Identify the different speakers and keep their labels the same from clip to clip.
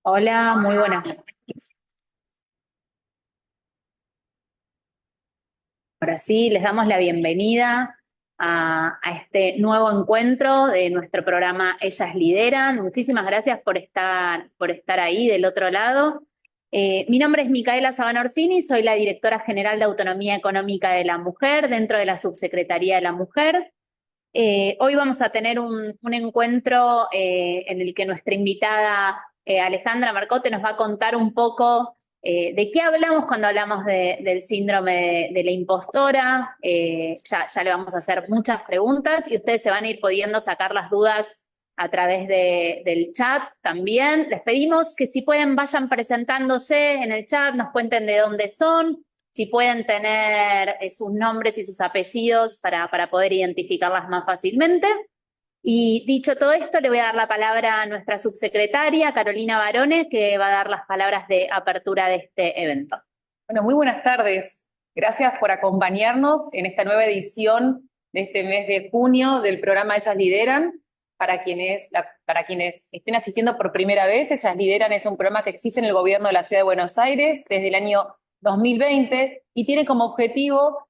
Speaker 1: Hola, muy buenas. Ahora sí, les damos la bienvenida a este nuevo encuentro de nuestro programa Ellas Lideran. Muchísimas gracias por estar ahí del otro lado. Mi nombre es Micaela Sabana Orsini, soy la directora general de Autonomía Económica de la Mujer dentro de la Subsecretaría de la Mujer. Hoy vamos a tener un encuentro en el que nuestra invitada Alejandra Marcote nos va a contar un poco de qué hablamos cuando hablamos del síndrome de la impostora. Ya le vamos a hacer muchas preguntas y ustedes se van a ir pudiendo sacar las dudas a través del chat también. Les pedimos que si pueden vayan presentándose en el chat, nos cuenten de dónde son, si pueden tener sus nombres y sus apellidos para poder identificarlas más fácilmente. Y dicho todo esto, le voy a dar la palabra a nuestra subsecretaria, Carolina Barone, que va a dar las palabras de apertura de este evento.
Speaker 2: Bueno, muy buenas tardes. Gracias por acompañarnos en esta nueva edición de este mes de junio del programa Ellas Lideran. Para quienes estén asistiendo por primera vez, Ellas Lideran es un programa que existe en el gobierno de la Ciudad de Buenos Aires desde el año 2020 y tiene como objetivo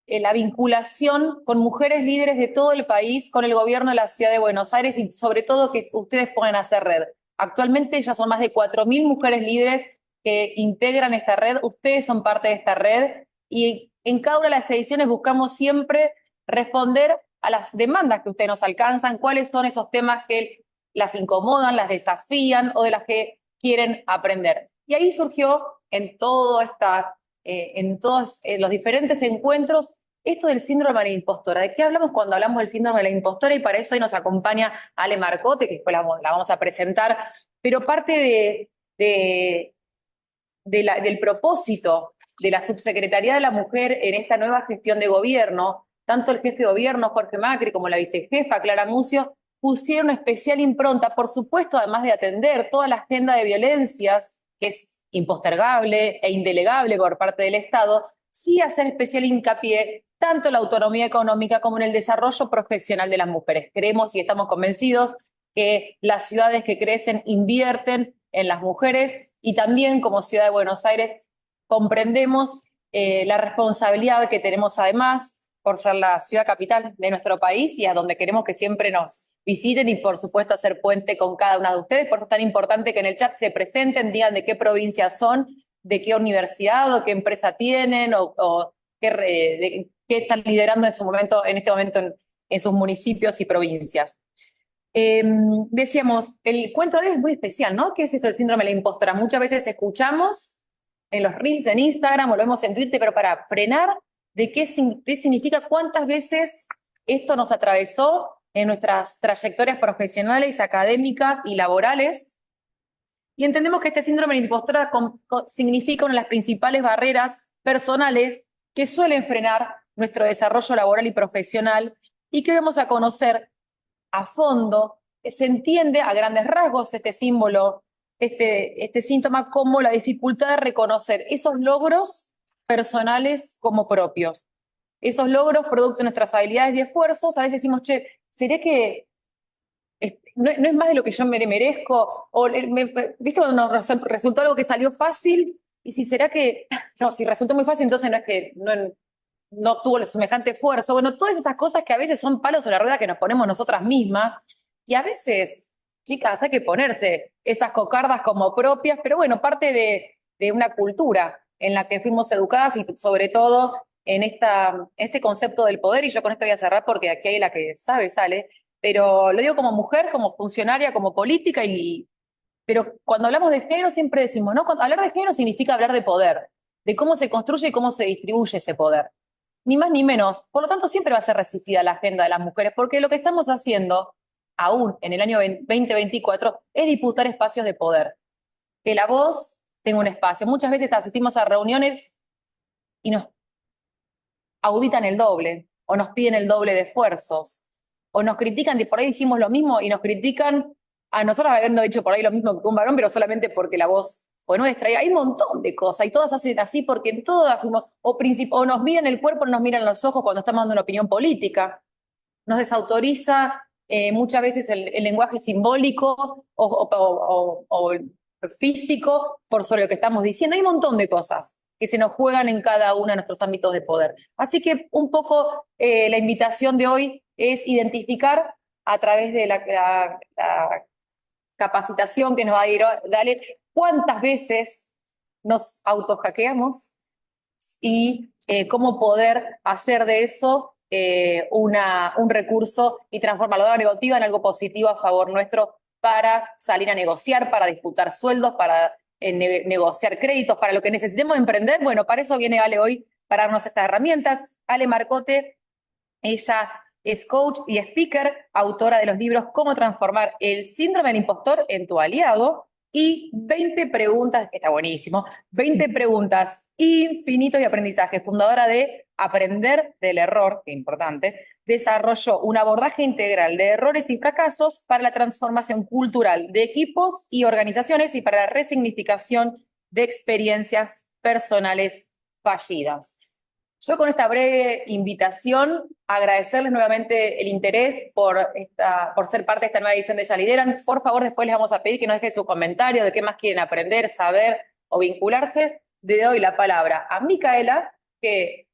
Speaker 2: la vinculación con mujeres líderes de todo el país, con el gobierno de la Ciudad de Buenos Aires y sobre todo que ustedes puedan hacer red. Actualmente ya son más de 4.000 mujeres líderes que integran esta red, ustedes son parte de esta red y en cada una de las ediciones buscamos siempre responder a las demandas que ustedes nos alcanzan, cuáles son esos temas que las incomodan, las desafían o de las que quieren aprender. Y ahí surgió en todos los diferentes encuentros esto del síndrome de la impostora. ¿De qué hablamos cuando hablamos del síndrome de la impostora? Y para eso hoy nos acompaña Ale Marcote, que después la vamos a presentar, pero parte del propósito de la Subsecretaría de la Mujer en esta nueva gestión de gobierno, tanto el jefe de gobierno, Jorge Macri, como la vicejefa, Clara Mucio, pusieron especial impronta, por supuesto, además de atender toda la agenda de violencias, que es impostergable e indelegable por parte del Estado, sí hacer especial hincapié tanto en la autonomía económica como en el desarrollo profesional de las mujeres. Creemos y estamos convencidos que las ciudades que crecen invierten en las mujeres y también como Ciudad de Buenos Aires comprendemos la responsabilidad que tenemos además por ser la ciudad capital de nuestro país y a donde queremos que siempre nos visiten y por supuesto hacer puente con cada una de ustedes. Por eso es tan importante que en el chat se presenten, digan de qué provincia son, de qué universidad o qué empresa tienen o qué están liderando en este momento en sus municipios y provincias. Decíamos, el cuento de hoy es muy especial, ¿no? ¿Qué es esto del síndrome de la impostora? Muchas veces escuchamos en los reels en Instagram o lo vemos en Twitter, pero para frenar de qué significa, cuántas veces esto nos atravesó en nuestras trayectorias profesionales, académicas y laborales. Y entendemos que este síndrome de la impostora significa una de las principales barreras personales que suelen frenar nuestro desarrollo laboral y profesional y que vamos a conocer a fondo. Se entiende a grandes rasgos este símbolo, este síntoma como la dificultad de reconocer esos logros personales como propios. Esos logros producto de nuestras habilidades y esfuerzos, a veces decimos, che, ¿será que no es más de lo que yo me merezco? O, ¿viste cuando nos resultó algo que salió fácil? Y si será que, no, si resultó muy fácil, entonces no es que no tuvo el semejante esfuerzo. Bueno, todas esas cosas que a veces son palos en la rueda que nos ponemos nosotras mismas. Y a veces, chicas, hay que ponerse esas cocardas como propias, pero bueno, parte de una cultura en la que fuimos educadas y sobre todo en este concepto del poder. Y yo con esto voy a cerrar porque aquí hay la que sabe, sale. Pero lo digo como mujer, como funcionaria, como política, pero cuando hablamos de género siempre decimos, ¿no? Hablar de género significa hablar de poder, de cómo se construye y cómo se distribuye ese poder. Ni más ni menos. Por lo tanto, siempre va a ser resistida la agenda de las mujeres, porque lo que estamos haciendo, aún en el año 2024, es disputar espacios de poder. Que la voz tenga un espacio. Muchas veces asistimos a reuniones y nos auditan el doble, o nos piden el doble de esfuerzos, o nos critican, por ahí dijimos lo mismo y nos critican a nosotros habiendo dicho por ahí lo mismo que un varón, pero solamente porque la voz fue nuestra. Y hay un montón de cosas, y todas hacen así porque en todas fuimos, o nos miran el cuerpo, o nos miran los ojos cuando estamos dando una opinión política. Nos desautoriza muchas veces el lenguaje simbólico o físico por sobre lo que estamos diciendo. Hay un montón de cosas que se nos juegan en cada uno de nuestros ámbitos de poder. Así que un poco la invitación de hoy es identificar a través de la capacitación que nos va a ir Dale, cuántas veces nos autohackeamos y cómo poder hacer de eso un recurso y transformarlo de algo negativo en algo positivo a favor nuestro para salir a negociar, para disputar sueldos, para negociar créditos, para lo que necesitemos emprender. Bueno, para eso viene Ale hoy, para darnos estas herramientas. Ale Marcote, ella es coach y speaker, autora de los libros Cómo transformar el síndrome del impostor en tu aliado y 20 preguntas, que está buenísimo, 20 preguntas infinitos de aprendizaje, fundadora de Aprender del Error, que importante, desarrolló un abordaje integral de errores y fracasos para la transformación cultural de equipos y organizaciones y para la resignificación de experiencias personales fallidas. Yo con esta breve invitación, agradecerles nuevamente el interés por ser parte de esta nueva edición de Ellas Lideran. Por favor, después les vamos a pedir que nos dejen sus comentarios de qué más quieren aprender, saber o vincularse. Le doy la palabra a Micaela, que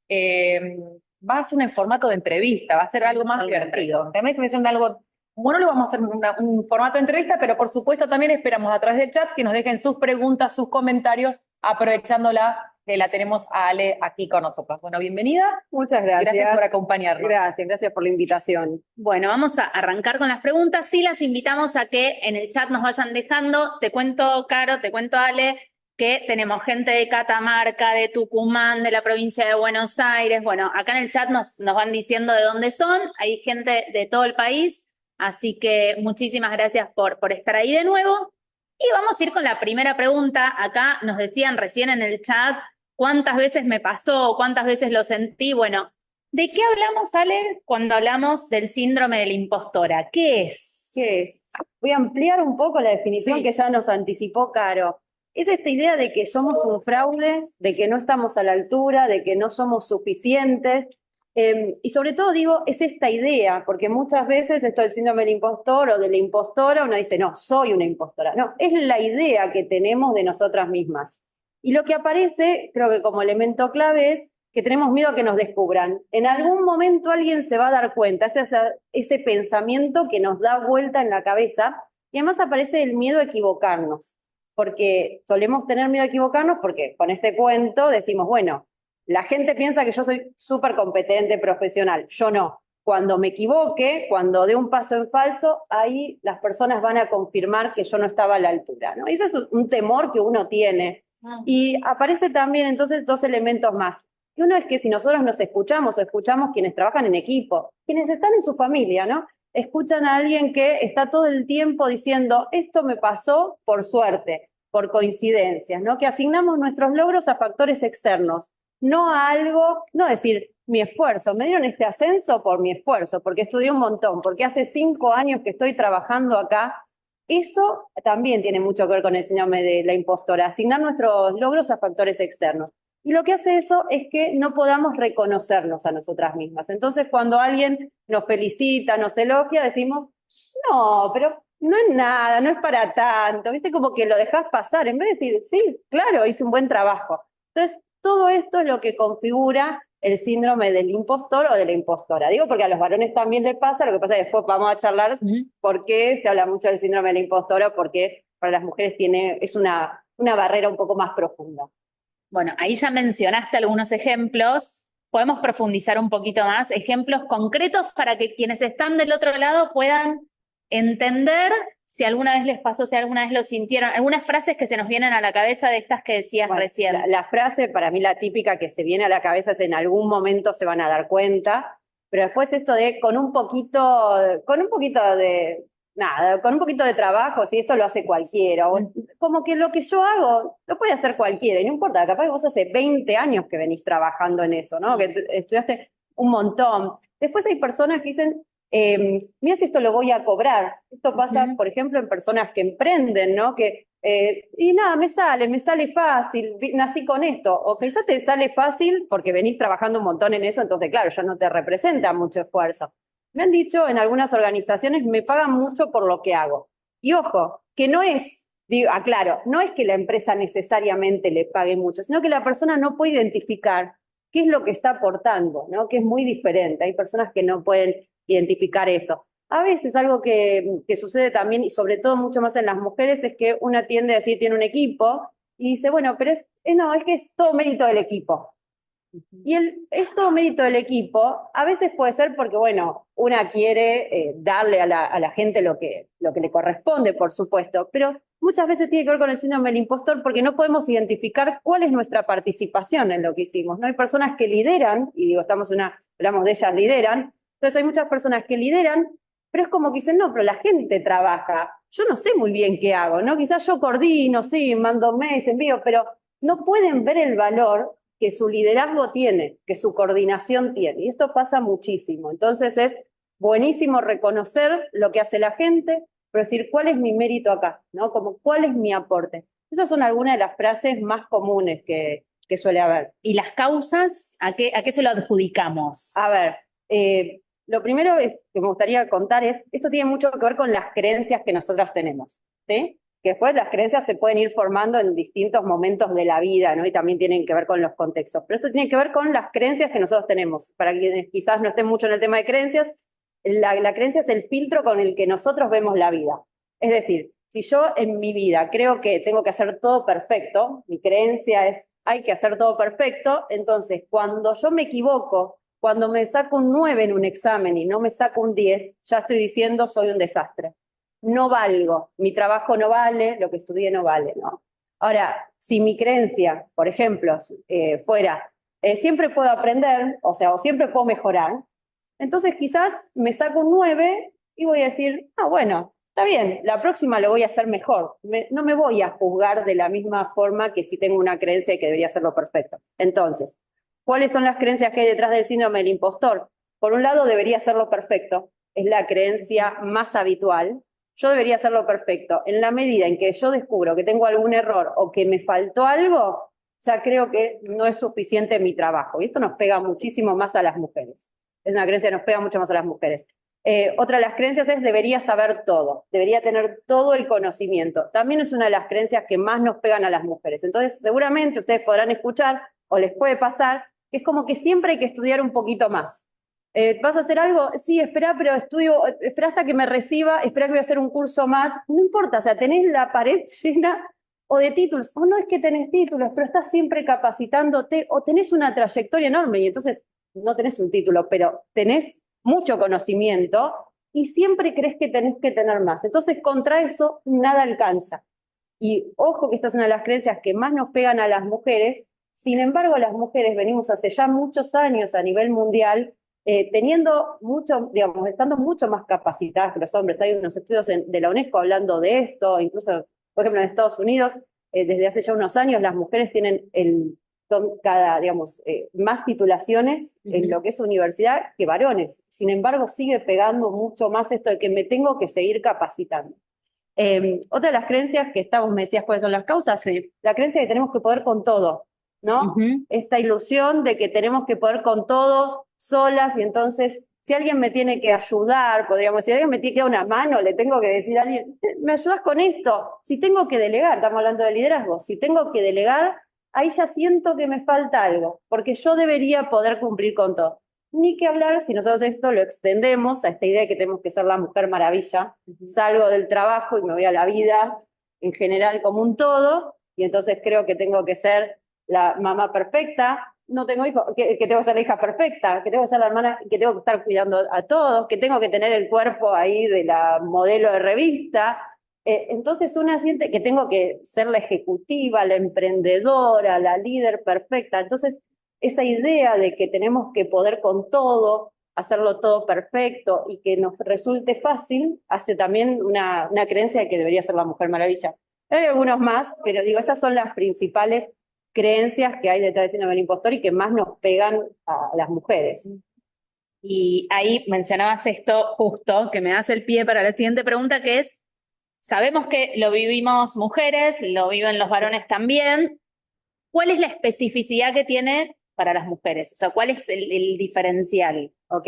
Speaker 2: va a ser en formato de entrevista, va a ser algo más divertido. También que me dicen algo, bueno, le vamos a hacer un formato de entrevista, pero por supuesto también esperamos a través del chat que nos dejen sus preguntas, sus comentarios, aprovechándola que la tenemos a Ale aquí con nosotros. Bueno, bienvenida.
Speaker 3: Muchas gracias.
Speaker 2: Gracias por acompañarnos.
Speaker 3: Gracias por la invitación.
Speaker 1: Bueno, vamos a arrancar con las preguntas. Sí, las invitamos a que en el chat nos vayan dejando. Te cuento, Caro, te cuento, Ale, que tenemos gente de Catamarca, de Tucumán, de la provincia de Buenos Aires. Bueno, acá en el chat nos van diciendo de dónde son. Hay gente de todo el país. Así que muchísimas gracias por estar ahí de nuevo. Y vamos a ir con la primera pregunta. Acá nos decían recién en el chat cuántas veces me pasó, cuántas veces lo sentí. Bueno, ¿de qué hablamos, Ale, cuando hablamos del síndrome de la impostora? ¿Qué es?
Speaker 3: ¿Qué es? Voy a ampliar un poco la definición que ya nos anticipó Caro. Es esta idea de que somos un fraude, de que no estamos a la altura, de que no somos suficientes. Y sobre todo digo, es esta idea, porque muchas veces esto del síndrome del impostor o de la impostora, uno dice, no, soy una impostora. No, es la idea que tenemos de nosotras mismas. Y lo que aparece, creo que como elemento clave es que tenemos miedo a que nos descubran. En algún momento alguien se va a dar cuenta, ese pensamiento que nos da vuelta en la cabeza, y además aparece el miedo a equivocarnos, porque solemos tener miedo a equivocarnos porque con este cuento decimos, bueno, la gente piensa que yo soy súper competente, profesional. Yo no. Cuando me equivoque, cuando dé un paso en falso, ahí las personas van a confirmar que yo no estaba a la altura, ¿no? Ese es un temor que uno tiene. Y aparece también entonces dos elementos más. Y uno es que si nosotros nos escuchamos o escuchamos quienes trabajan en equipo, quienes están en su familia, ¿no? Escuchan a alguien que está todo el tiempo diciendo, esto me pasó por suerte, por coincidencias, ¿no? Que asignamos nuestros logros a factores externos. No a algo, no decir, mi esfuerzo, me dieron este ascenso por mi esfuerzo, porque estudié un montón, porque hace 5 años que estoy trabajando acá. Eso también tiene mucho que ver con el síndrome de la impostora, asignar nuestros logros a factores externos. Y lo que hace eso es que no podamos reconocernos a nosotras mismas. Entonces, cuando alguien nos felicita, nos elogia, decimos, no, pero no es nada, no es para tanto, ¿viste? Como que lo dejás pasar, en vez de decir, sí, claro, hice un buen trabajo. Entonces, todo esto es lo que configura el síndrome del impostor o de la impostora. Digo porque a los varones también les pasa, lo que pasa es que después vamos a charlar por qué se habla mucho del síndrome de la impostora, porque para las mujeres es una barrera un poco más profunda.
Speaker 1: Bueno, ahí ya mencionaste algunos ejemplos. Podemos profundizar un poquito más, ejemplos concretos para que quienes están del otro lado puedan entender si alguna vez les pasó, si alguna vez lo sintieron, algunas frases que se nos vienen a la cabeza de estas que decías recién.
Speaker 3: La frase, para mí la típica que se viene a la cabeza es en algún momento se van a dar cuenta, pero después esto de con un poquito de trabajo, si esto lo hace cualquiera, o como que lo que yo hago lo puede hacer cualquiera, y no importa, capaz que vos hace 20 años que venís trabajando en eso, ¿no? Que estudiaste un montón. Después hay personas que dicen, mira si esto lo voy a cobrar. Esto pasa, por ejemplo, en personas que emprenden, ¿no? Que, y nada, me sale fácil, nací con esto. O quizás te sale fácil porque venís trabajando un montón en eso, entonces, claro, ya no te representa mucho esfuerzo. Me han dicho en algunas organizaciones, me pagan mucho por lo que hago. Y ojo, que no es Digo, aclaro, no es que la empresa necesariamente le pague mucho, sino que la persona no puede identificar qué es lo que está aportando, ¿no? Que es muy diferente. Hay personas que no pueden identificar eso. A veces algo que sucede también, y sobre todo mucho más en las mujeres, es que una tiende a decir, tiene un equipo, y dice, bueno, pero no, es que es todo mérito del equipo. Y es todo mérito del equipo, a veces puede ser porque, bueno, una quiere darle a la gente lo que le corresponde, por supuesto, pero muchas veces tiene que ver con el síndrome del impostor porque no podemos identificar cuál es nuestra participación en lo que hicimos. No hay personas que lideran, y digo, hablamos de ellas, lideran, entonces hay muchas personas que lideran, pero es como que dicen, no, pero la gente trabaja, yo no sé muy bien qué hago, ¿no? Quizás yo coordino, sí, mando mails, envío, pero no pueden ver el valor que su liderazgo tiene, que su coordinación tiene. Y esto pasa muchísimo. Entonces es buenísimo reconocer lo que hace la gente, pero decir, ¿cuál es mi mérito acá? ¿No? Como, ¿cuál es mi aporte? Esas son algunas de las frases más comunes que suele haber.
Speaker 1: ¿Y las causas? ¿A qué se lo adjudicamos?
Speaker 3: A ver, lo primero que me gustaría contar es, esto tiene mucho que ver con las creencias que nosotras tenemos, ¿sí? Que después las creencias se pueden ir formando en distintos momentos de la vida, ¿no? Y también tienen que ver con los contextos. Pero esto tiene que ver con las creencias que nosotros tenemos. Para quienes quizás no estén mucho en el tema de creencias, la creencia es el filtro con el que nosotros vemos la vida. Es decir, si yo en mi vida creo que tengo que hacer todo perfecto, mi creencia es hay que hacer todo perfecto, entonces cuando yo me equivoco, cuando me saco un 9 en un examen y no me saco un 10, ya estoy diciendo soy un desastre. No valgo, mi trabajo no vale, lo que estudié no vale, ¿no? Ahora, si mi creencia, por ejemplo, fuera, siempre puedo aprender, o sea, o siempre puedo mejorar, entonces quizás me saco un 9 y voy a decir, bueno, está bien, la próxima lo voy a hacer mejor. No me voy a juzgar de la misma forma que si tengo una creencia de que debería hacerlo perfecto. Entonces, ¿cuáles son las creencias que hay detrás del síndrome del impostor? Por un lado, debería hacerlo perfecto, es la creencia más habitual. Yo debería hacerlo perfecto. En la medida en que yo descubro que tengo algún error o que me faltó algo, ya creo que no es suficiente mi trabajo. Y esto nos pega muchísimo más a las mujeres. Es una creencia que nos pega mucho más a las mujeres. Otra de las creencias es debería saber todo, debería tener todo el conocimiento. También es una de las creencias que más nos pegan a las mujeres. Entonces, seguramente ustedes podrán escuchar o les puede pasar que es como que siempre hay que estudiar un poquito más. ¿Vas a hacer algo? Sí, espera, pero estudio, espera hasta que me reciba, espera que voy a hacer un curso más. No importa, o sea, tenés la pared llena o de títulos, o no es que tenés títulos, pero estás siempre capacitándote, o tenés una trayectoria enorme, y entonces no tenés un título, pero tenés mucho conocimiento, y siempre crees que tenés que tener más. Entonces, contra eso, nada alcanza. Y ojo que esta es una de las creencias que más nos pegan a las mujeres. Sin embargo, las mujeres venimos hace ya muchos años a nivel mundial teniendo mucho, digamos, estando mucho más capacitadas que los hombres. Hay unos estudios de la UNESCO hablando de esto, incluso, por ejemplo, en Estados Unidos, desde hace ya unos años, las mujeres tienen más titulaciones en lo que es universidad que varones. Sin embargo, sigue pegando mucho más esto de que me tengo que seguir capacitando. Otra de las creencias que me decías cuáles son las causas, la creencia de que tenemos que poder con todo, ¿no? Esta ilusión de que tenemos que poder con todo solas, y entonces si alguien me tiene que ayudar, podríamos decir, alguien me tiene que dar una mano, le tengo que decir a alguien, ¿me ayudas con esto? Si tengo que delegar, estamos hablando de liderazgo, si tengo que delegar, ahí ya siento que me falta algo, porque yo debería poder cumplir con todo. Ni que hablar si nosotros esto lo extendemos a esta idea de que tenemos que ser la mujer maravilla. Salgo del trabajo y me voy a la vida en general como un todo, y entonces creo que tengo que ser la mamá perfecta, no tengo hijos, que tengo que ser la hija perfecta, que tengo que ser la hermana, que tengo que estar cuidando a todos, que tengo que tener el cuerpo ahí de la modelo de revista. Entonces una siente que tengo que ser la ejecutiva, la emprendedora, la líder perfecta. Entonces esa idea de que tenemos que poder con todo, hacerlo todo perfecto y que nos resulte fácil, hace también una creencia de que debería ser la mujer maravilla. Hay algunos más, pero digo, estas son las principales creencias que hay detrás del síndrome del impostor y que más nos pegan a las mujeres.
Speaker 1: Y ahí mencionabas esto justo, que me hace el pie para la siguiente pregunta, que es, sabemos que lo vivimos mujeres, lo viven los varones también. ¿Cuál es la especificidad que tiene para las mujeres? O sea, ¿cuál es el diferencial?
Speaker 3: Ok.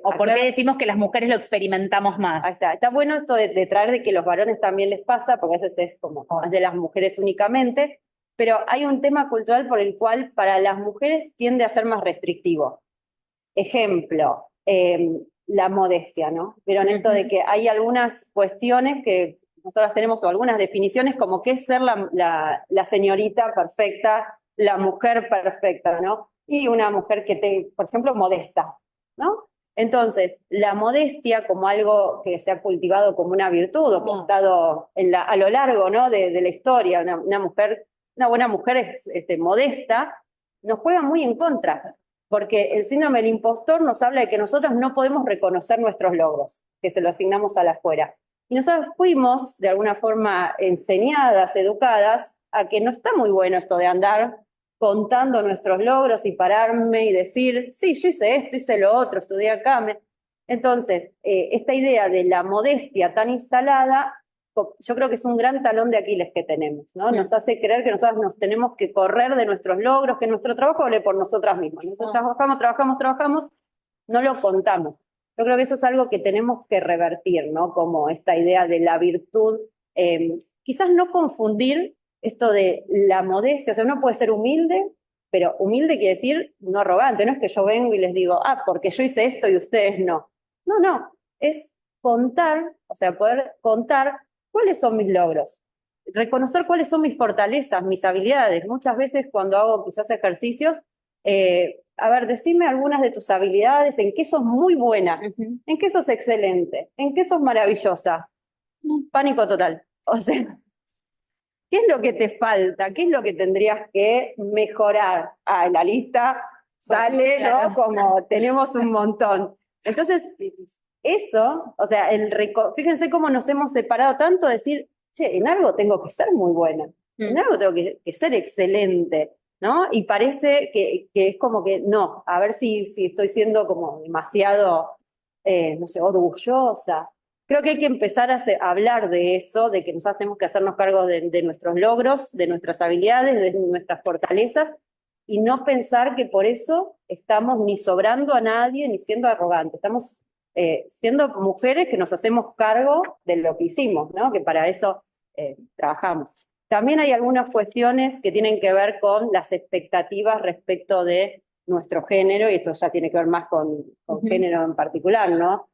Speaker 1: ¿O por qué decimos que las mujeres lo experimentamos
Speaker 3: Ahí
Speaker 1: más?
Speaker 3: está. Está bueno esto de traer de que los varones también les pasa, porque a veces es como más de las mujeres únicamente, pero hay un tema cultural por el cual para las mujeres tiende a ser más restrictivo. Ejemplo, la modestia, ¿no? Pero en esto de que hay algunas cuestiones que nosotras tenemos, o algunas definiciones como qué es ser la señorita perfecta, la mujer perfecta, ¿no? Y una mujer que por ejemplo, modesta, ¿no? Entonces, la modestia como algo que se ha cultivado como una virtud o que ha estado a lo largo, ¿no? de la historia, una buena mujer es modesta, nos juega muy en contra, porque el síndrome del impostor nos habla de que nosotros no podemos reconocer nuestros logros, que se lo asignamos a la afuera. Y nosotros fuimos, de alguna forma, enseñadas, educadas, a que no está muy bueno esto de andar contando nuestros logros y pararme y decir, sí, yo hice esto, hice lo otro, estudié acá. Entonces, esta idea de la modestia tan instalada, yo creo que es un gran talón de Aquiles que tenemos, ¿no? Nos hace creer que nosotros nos tenemos que correr de nuestros logros, que nuestro trabajo vale por nosotras mismas. Nosotros trabajamos, no lo contamos. Yo creo que eso es algo que tenemos que revertir, ¿no? Como esta idea de la virtud, quizás no confundir esto de la modestia, o sea, uno puede ser humilde, pero humilde quiere decir no arrogante, no es que yo vengo y les digo, porque yo hice esto y ustedes no. No, es contar, o sea, poder contar cuáles son mis logros, reconocer cuáles son mis fortalezas, mis habilidades. Muchas veces cuando hago quizás ejercicios, a ver, decime algunas de tus habilidades, en qué sos muy buena, en qué sos excelente, en qué sos maravillosa. Pánico total. O sea, ¿qué es lo que te falta? ¿Qué es lo que tendrías que mejorar? La lista sale, ¿no? Como tenemos un montón. Entonces, eso, o sea, fíjense cómo nos hemos separado tanto, decir, che, en algo tengo que ser muy buena, en algo tengo que ser excelente, ¿no? Y parece que es como que, no, a ver si estoy siendo como demasiado, no sé, orgullosa. Creo que hay que empezar a hablar de eso, de que nosotros tenemos que hacernos cargo de nuestros logros, de nuestras habilidades, de nuestras fortalezas, y no pensar que por eso estamos ni sobrando a nadie, ni siendo arrogantes. Estamos siendo mujeres que nos hacemos cargo de lo que hicimos, ¿no? Que para eso trabajamos. También hay algunas cuestiones que tienen que ver con las expectativas respecto de nuestro género, y esto ya tiene que ver más con género en particular, ¿no?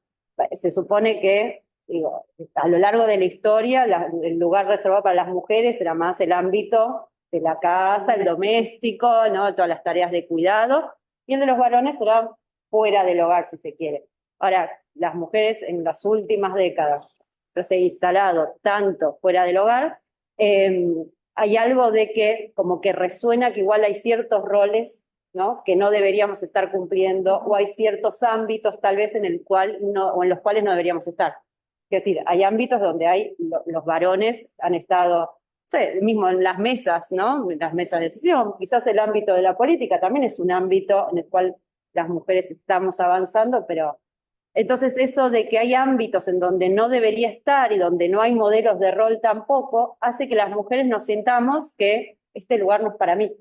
Speaker 3: Se supone que, digo, a lo largo de la historia, el lugar reservado para las mujeres era más el ámbito de la casa, el doméstico, ¿no? Todas las tareas de cuidado, y el de los varones era fuera del hogar, si se quiere. Ahora, las mujeres en las últimas décadas se han instalado tanto fuera del hogar, hay algo de que como que resuena que igual hay ciertos roles, ¿no? Que no deberíamos estar cumpliendo, o hay ciertos ámbitos tal vez en los cuales no deberíamos estar. Es decir, hay ámbitos donde los varones han estado, no sé, mismo en las mesas, ¿no? En las mesas de decisión, quizás el ámbito de la política también es un ámbito en el cual las mujeres estamos avanzando, pero entonces eso de que hay ámbitos en donde no debería estar y donde no hay modelos de rol tampoco, hace que las mujeres nos sintamos que este lugar no es para mí,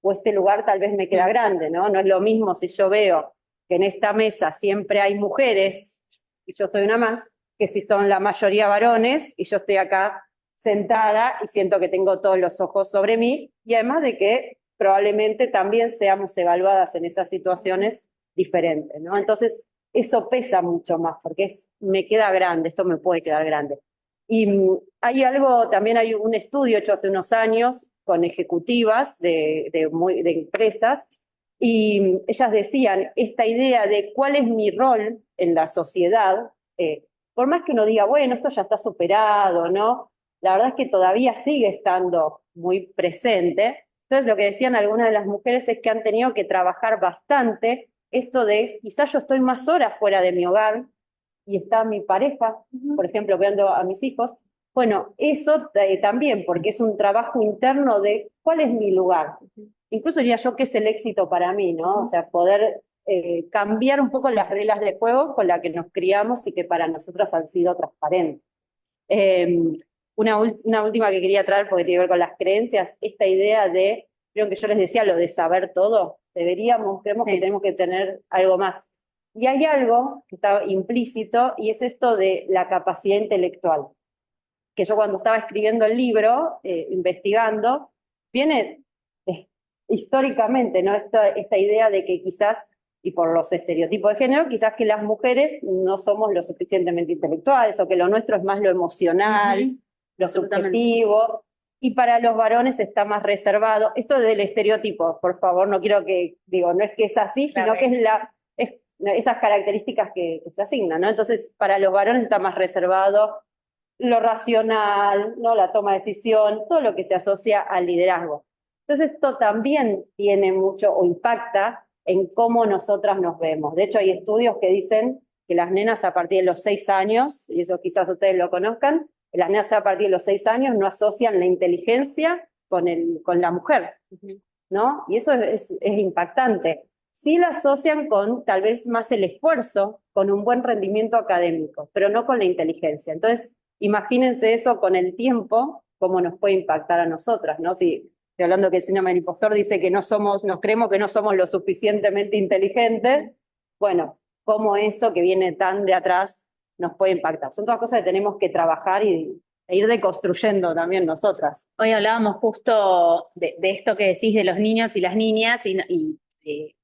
Speaker 3: o este lugar tal vez me queda grande, ¿no? No es lo mismo si yo veo que en esta mesa siempre hay mujeres y yo soy una más, que si son la mayoría varones y yo estoy acá sentada y siento que tengo todos los ojos sobre mí, y además de que probablemente también seamos evaluadas en esas situaciones diferentes, ¿no? Entonces, eso pesa mucho más, porque me queda grande, esto me puede quedar grande. Y también hay un estudio hecho hace unos años con ejecutivas de empresas, y ellas decían esta idea de cuál es mi rol en la sociedad, por más que uno diga, bueno, esto ya está superado, ¿no? La verdad es que todavía sigue estando muy presente. Entonces, lo que decían algunas de las mujeres es que han tenido que trabajar bastante esto de, quizás yo estoy más horas fuera de mi hogar y está mi pareja, por ejemplo, cuidando a mis hijos. Bueno, eso también, porque es un trabajo interno de cuál es mi lugar. Incluso diría yo que es el éxito para mí, ¿no? O sea, poder cambiar un poco las reglas de juego con las que nos criamos y que para nosotras han sido transparentes. Una última que quería traer, porque tiene que ver con las creencias, esta idea de, creo que yo les decía, lo de saber todo, creemos
Speaker 1: Sí.
Speaker 3: que tenemos que tener algo más. Y hay algo que está implícito y es esto de la capacidad intelectual, que yo cuando estaba escribiendo el libro, investigando, viene históricamente, ¿no? Esta idea de que quizás, y por los estereotipos de género, quizás que las mujeres no somos lo suficientemente intelectuales o que lo nuestro es más lo emocional, lo
Speaker 1: Absolutamente.
Speaker 3: subjetivo, y para los varones está más reservado. Esto del estereotipo, por favor, no quiero que, digo, no es que es así, sino
Speaker 1: Claro.
Speaker 3: que es esas características que se asignan, ¿no? Entonces, para los varones está más reservado lo racional, ¿no? La toma de decisión, todo lo que se asocia al liderazgo. Entonces, esto también tiene mucho o impacta en cómo nosotras nos vemos. De hecho, hay estudios que dicen que las nenas a partir de los 6 años, y eso quizás ustedes lo conozcan, las nenas ya a partir de los 6 años no asocian la inteligencia con la mujer, ¿no? Y eso es impactante. Sí la asocian con tal vez más el esfuerzo, con un buen rendimiento académico, pero no con la inteligencia. Entonces, imagínense eso con el tiempo, cómo nos puede impactar a nosotras, ¿no? Si estoy hablando que el síndrome del impostor dice que nos creemos que no somos lo suficientemente inteligentes, bueno, cómo eso que viene tan de atrás nos puede impactar. Son todas cosas que tenemos que trabajar e ir deconstruyendo también nosotras.
Speaker 1: Hoy hablábamos justo de esto que decís de los niños y las niñas y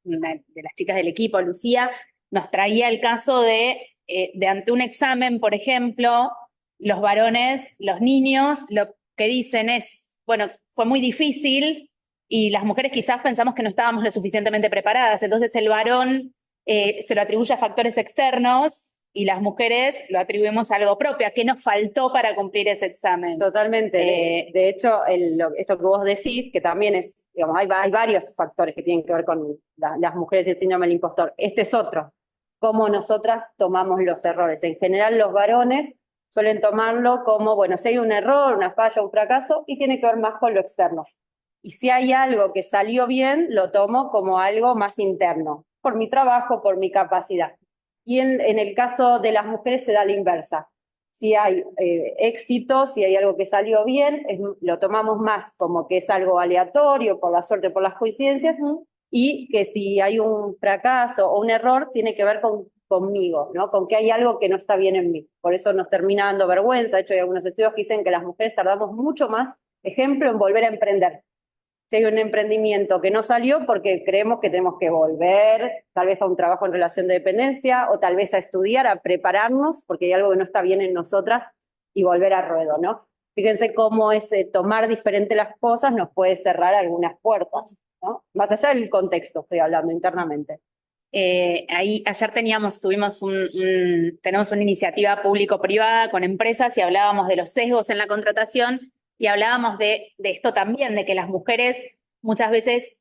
Speaker 1: una de las chicas del equipo, Lucía, nos traía el caso de ante un examen, por ejemplo, los varones, los niños, lo que dicen es, bueno, fue muy difícil y las mujeres quizás pensamos que no estábamos lo suficientemente preparadas, entonces el varón se lo atribuye a factores externos y las mujeres lo atribuimos a algo propio, a qué nos faltó para cumplir ese examen.
Speaker 3: Totalmente. De hecho, esto que vos decís, que también es, digamos, hay varios factores que tienen que ver con las mujeres y el síndrome del impostor. Este es otro, cómo nosotras tomamos los errores. En general, los varones suelen tomarlo como, bueno, si hay un error, una falla, un fracaso, y tiene que ver más con lo externo. Y si hay algo que salió bien, lo tomo como algo más interno, por mi trabajo, por mi capacidad. Y en el caso de las mujeres se da la inversa. Si hay éxito, si hay algo que salió bien, lo tomamos más como que es algo aleatorio, por la suerte, por las coincidencias, y que si hay un fracaso o un error, tiene que ver conmigo, ¿no? Con que hay algo que no está bien en mí. Por eso nos termina dando vergüenza. De hecho, hay algunos estudios que dicen que las mujeres tardamos mucho más, ejemplo, en volver a emprender. Si hay un emprendimiento que no salió porque creemos que tenemos que volver, tal vez a un trabajo en relación de dependencia, o tal vez a estudiar, a prepararnos, porque hay algo que no está bien en nosotras, y volver a ruedo, ¿no? Fíjense cómo tomar diferente las cosas nos puede cerrar algunas puertas, ¿no? Más allá del contexto, estoy hablando internamente.
Speaker 1: Ayer tenemos una iniciativa público-privada con empresas y hablábamos de los sesgos en la contratación y hablábamos de esto también, de que las mujeres muchas veces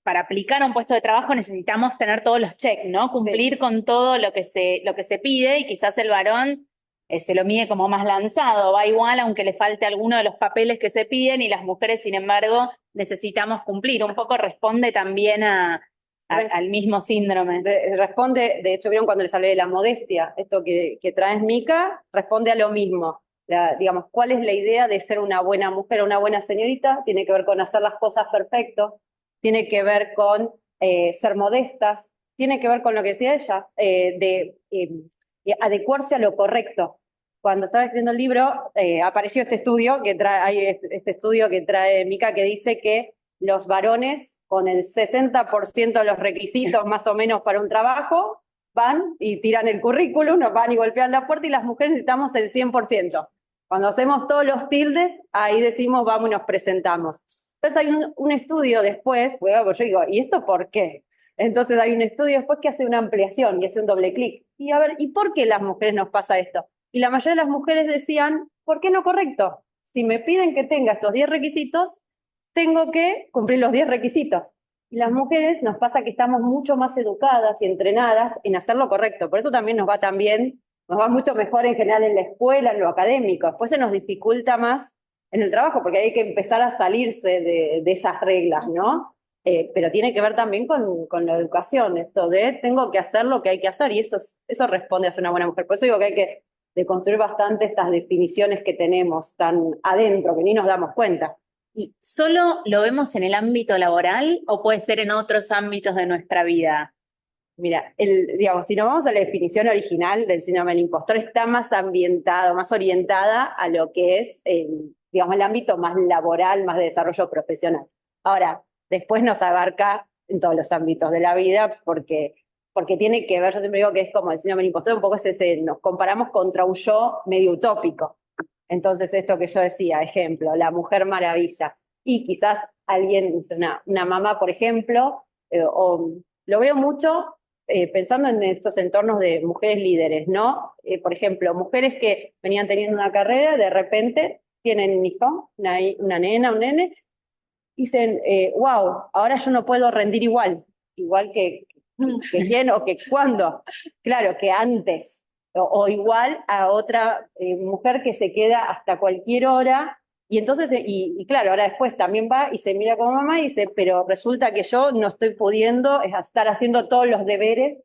Speaker 1: para aplicar a un puesto de trabajo necesitamos tener todos los checks, ¿no? Cumplir con todo lo que se pide y quizás el varón se lo mide como más lanzado, va igual aunque le falte alguno de los papeles que se piden y las mujeres, sin embargo, necesitamos cumplir. Un poco responde también al mismo síndrome.
Speaker 3: Responde, de hecho, vieron cuando les hablé de la modestia, esto que traes Mica, responde a lo mismo. Digamos, ¿cuál es la idea de ser una buena mujer, una buena señorita? Tiene que ver con hacer las cosas perfecto, tiene que ver con ser modestas, tiene que ver con lo que decía ella, de adecuarse a lo correcto. Cuando estaba escribiendo el libro, apareció este estudio que trae Mica que dice que los varones con el 60% de los requisitos más o menos para un trabajo van y tiran el currículum, nos van y golpean la puerta, y las mujeres necesitamos el 100%. Cuando hacemos todos los tildes, ahí decimos vamos y nos presentamos. Entonces hay un estudio después, yo digo, ¿y esto por qué? Entonces hay un estudio después que hace una ampliación y hace un doble clic. Y a ver, ¿y por qué las mujeres nos pasa esto? Y la mayoría de las mujeres decían, ¿por qué no correcto? Si me piden que tenga estos 10 requisitos, tengo que cumplir los 10 requisitos. Y las mujeres nos pasa que estamos mucho más educadas y entrenadas en hacer lo correcto. Por eso también nos va mucho mejor en general en la escuela, en lo académico. Después se nos dificulta más en el trabajo, porque hay que empezar a salirse de esas reglas, ¿no? Pero tiene que ver también con la educación, esto de tengo que hacer lo que hay que hacer, y eso responde a ser una buena mujer. Por eso digo que hay que deconstruir bastante estas definiciones que tenemos tan adentro, que ni nos damos cuenta.
Speaker 1: ¿Y solo lo vemos en el ámbito laboral o puede ser en otros ámbitos de nuestra vida?
Speaker 3: Mira, digamos, si nos vamos a la definición original del síndrome del impostor, está más ambientado, más orientada a lo que es, digamos, el ámbito más laboral, más de desarrollo profesional. Ahora, después nos abarca en todos los ámbitos de la vida porque tiene que ver, yo siempre digo que es como el síndrome del impostor, un poco es ese, nos comparamos contra un yo medio utópico. Entonces, esto que yo decía, ejemplo, la Mujer Maravilla, y quizás alguien, una mamá, por ejemplo, o lo veo mucho pensando en estos entornos de mujeres líderes, ¿no? Por ejemplo, mujeres que venían teniendo una carrera, de repente tienen un hijo, una nena, un nene, y dicen, wow, ahora yo no puedo rendir igual que quién o que cuándo, claro, que antes, o igual a otra mujer que se queda hasta cualquier hora. Y entonces, y claro, ahora después también va y se mira como mamá y dice, pero resulta que yo no estoy pudiendo estar haciendo todos los deberes.